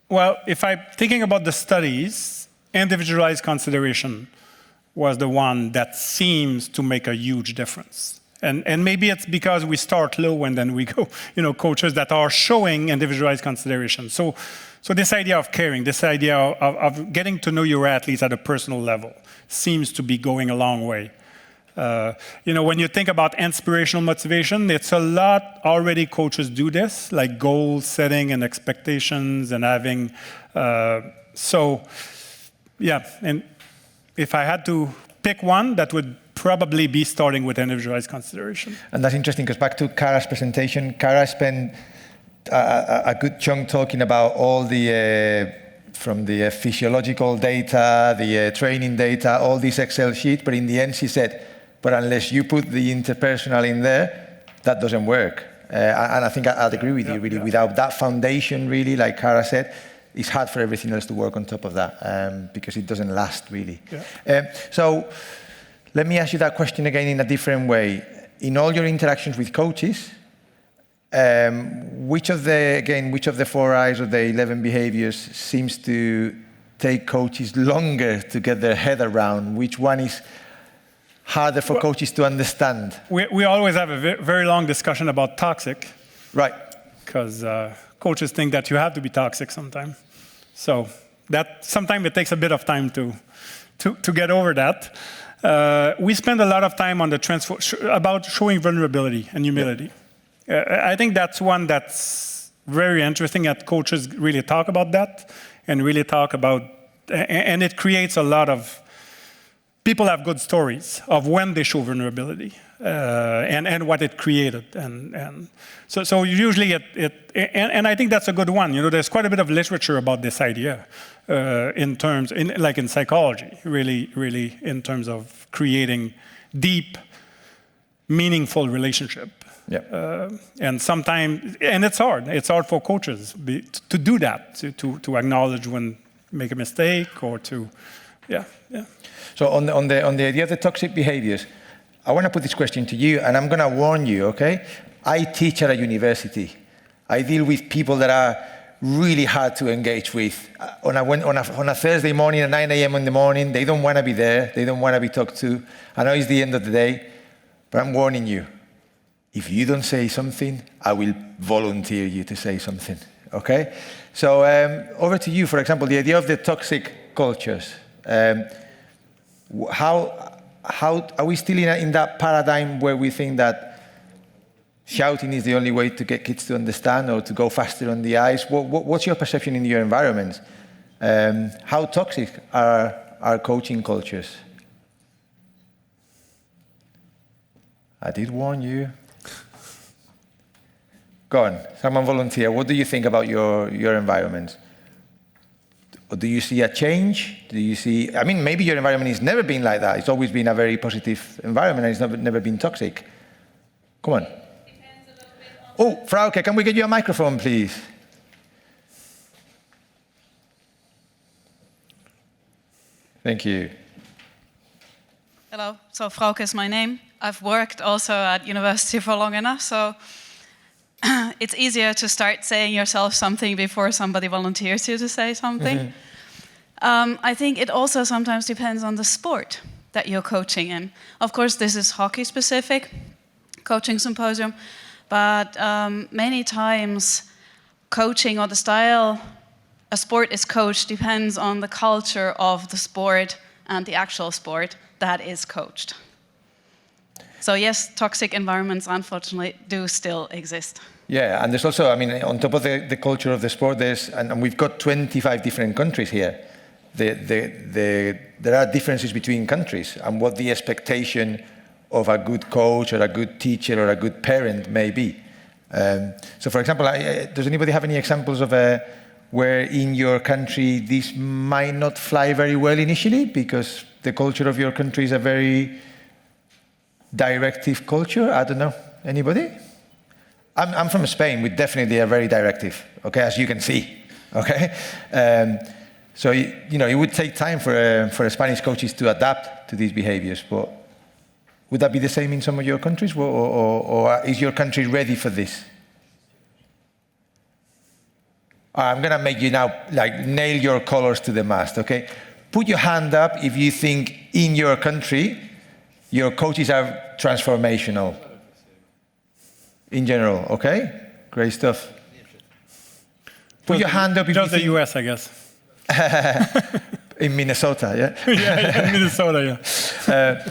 Well, if I'm thinking about the studies, individualized consideration was the one that seems to make a huge difference. And maybe it's because we start low and then we go, coaches that are showing individualized consideration. So this idea of caring, this idea of getting to know your athletes at a personal level seems to be going a long way. When you think about inspirational motivation, it's a lot already coaches do this, like goal setting and expectations and having, and if I had to pick one, that would probably be starting with individualized consideration. And that's interesting, because back to Kara's presentation, Kara spent a good chunk talking about all from the physiological data, the training data, all these Excel sheets, but in the end she said, but unless you put the interpersonal in there, that doesn't work. And I think I'd agree with you, really. Without that foundation, really, like Kara said, it's hard for everything else to work on top of that, because it doesn't last, really. So let me ask you that question again in a different way. In all your interactions with coaches, which of the 4 I's or the 11 behaviors seems to take coaches longer to get their head around? Which one is harder for coaches to understand? We always have a very long discussion about toxic. Right. Because coaches think that you have to be toxic sometimes. So that sometimes it takes a bit of time to get over that. We spend a lot of time on about showing vulnerability and humility. I think that's one that's very interesting that coaches really talk about that and really talk about, and it creates a lot of, people have good stories of when they show vulnerability and what it created. And so usually and I think that's a good one. There's quite a bit of literature about this idea in psychology, really in terms of creating deep, meaningful relationship. And sometimes, and it's hard for coaches to do that, to acknowledge when make a mistake or to, So on the idea of the toxic behaviors, I want to put this question to you, and I'm going to warn you, okay? I teach at a university. I deal with people that are really hard to engage with. On a Thursday morning at 9 a.m. in the morning, they don't want to be there. They don't want to be talked to. I know it's the end of the day, but I'm warning you. If you don't say something, I will volunteer you to say something, okay? So over to you, for example, the idea of the toxic cultures. How are we still in that paradigm where we think that shouting is the only way to get kids to understand or to go faster on the ice? What's your perception in your environments? How toxic are our coaching cultures? I did warn you. Go on, someone volunteer. What do you think about your environment? Or do you see a change? Do you see, I mean, maybe your environment has never been like that. It's always been a very positive environment and it's never been toxic. Come on. Oh, Frauke, can we get you a microphone, please? Thank you. Hello, so Frauke is my name. I've worked also at university for long enough, so it's easier to start saying yourself something before somebody volunteers you to say something. I think it also sometimes depends on the sport that you're coaching in. Of course, this is hockey specific, coaching symposium, but many times coaching or the style a sport is coached depends on the culture of the sport and the actual sport that is coached. So yes, toxic environments unfortunately do still exist. Yeah, and there's also, I mean, on top of the culture of the sport, there's, and we've got 25 different countries here. There are differences between countries and what the expectation of a good coach or a good teacher or a good parent may be. So for example, does anybody have any examples of where in your country this might not fly very well initially because the culture of your country is a very directive culture? I don't know. Anybody? I'm from Spain. We definitely are very directive, okay, as you can see, okay? So, you know, it would take time for Spanish coaches to adapt to these behaviors, but would that be the same in some of your countries, or is your country ready for this? I'm gonna make you now, like, nail your colors to the mast, okay? Put your hand up if you think in your country, your coaches are transformational. In general, okay? Great stuff. Put your hand up if just you the think... US, I guess. In Minnesota, yeah? yeah, Minnesota, yeah.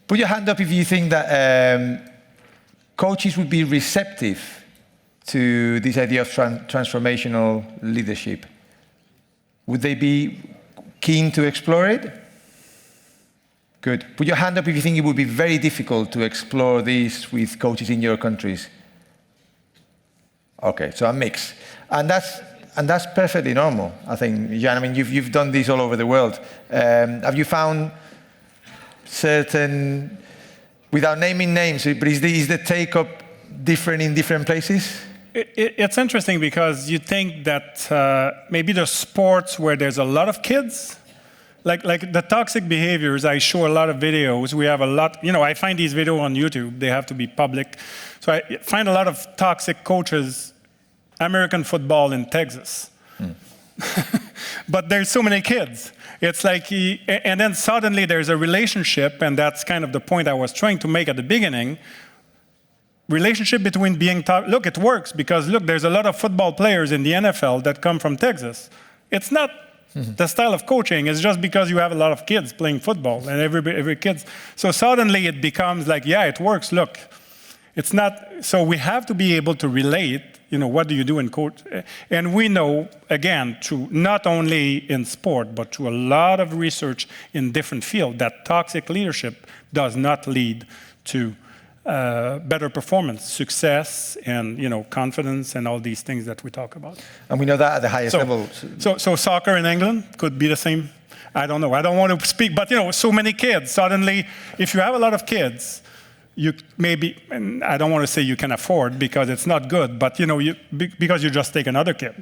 Put your hand up if you think that coaches would be receptive to this idea of transformational leadership. Would they be keen to explore it? Good. Put your hand up if you think it would be very difficult to explore this with coaches in your countries. Okay, so a mix. And that's perfectly normal, I think. Jan, I mean, you've done this all over the world. Have you found certain, without naming names, but is the take-up different in different places? It's interesting because you think that maybe there's sports where there's a lot of kids, like the toxic behaviors. I show a lot of videos. We have a lot, you know, I find these videos on YouTube. They have to be public. So I find a lot of toxic coaches, American football in Texas. But there's so many kids. It's like, and then suddenly there's a relationship, and that's kind of the point I was trying to make at the beginning. Relationship between being taught, look, it works because look, there's a lot of football players in the NFL that come from Texas. It's not the style of coaching, it's just because you have a lot of kids playing football and every kid. So suddenly it becomes like, yeah, it works, look. It's not, so we have to be able to relate, you know, what do you do in coach? And we know, again, through not only in sport, but through a lot of research in different fields, that toxic leadership does not lead to better performance, success, and, you know, confidence, and all these things that we talk about. And we know that at the highest level. So soccer in England could be the same. I don't know. I don't want to speak, but, you know, so many kids. Suddenly, if you have a lot of kids, you maybe, and I don't want to say you can afford because it's not good, but, you know, because you just take another kid.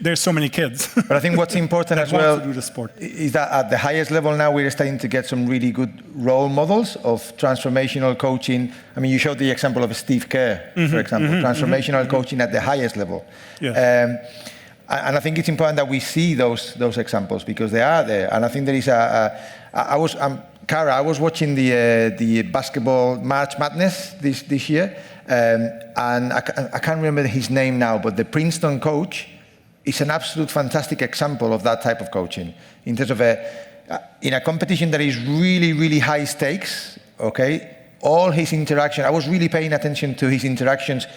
There's so many kids. But I think what's important as well to do the sport is that at the highest level now we're starting to get some really good role models of transformational coaching. I mean, you showed the example of Steve Kerr, for example, transformational coaching at the highest level. Yeah. And I think it's important that we see those examples because they are there. And I think there is Cara, I was watching the basketball March Madness this year, and I can't remember his name now, but the Princeton coach is an absolute fantastic example of that type of coaching in terms of in a competition that is really, really high stakes. Okay, all his interaction. I was really paying attention to his interactions.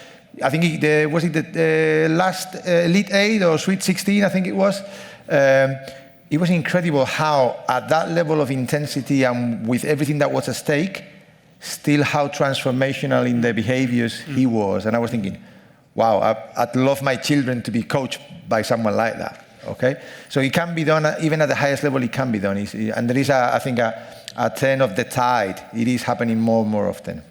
I think was it the last Elite 8 or Sweet 16? I think it was. it was incredible how, at that level of intensity and with everything that was at stake, still how transformational in the behaviors he was. And I was thinking, wow, I'd love my children to be coached by someone like that, okay? So it can be done, even at the highest level, it can be done. And there is, I think, a turn of the tide. It is happening more and more often.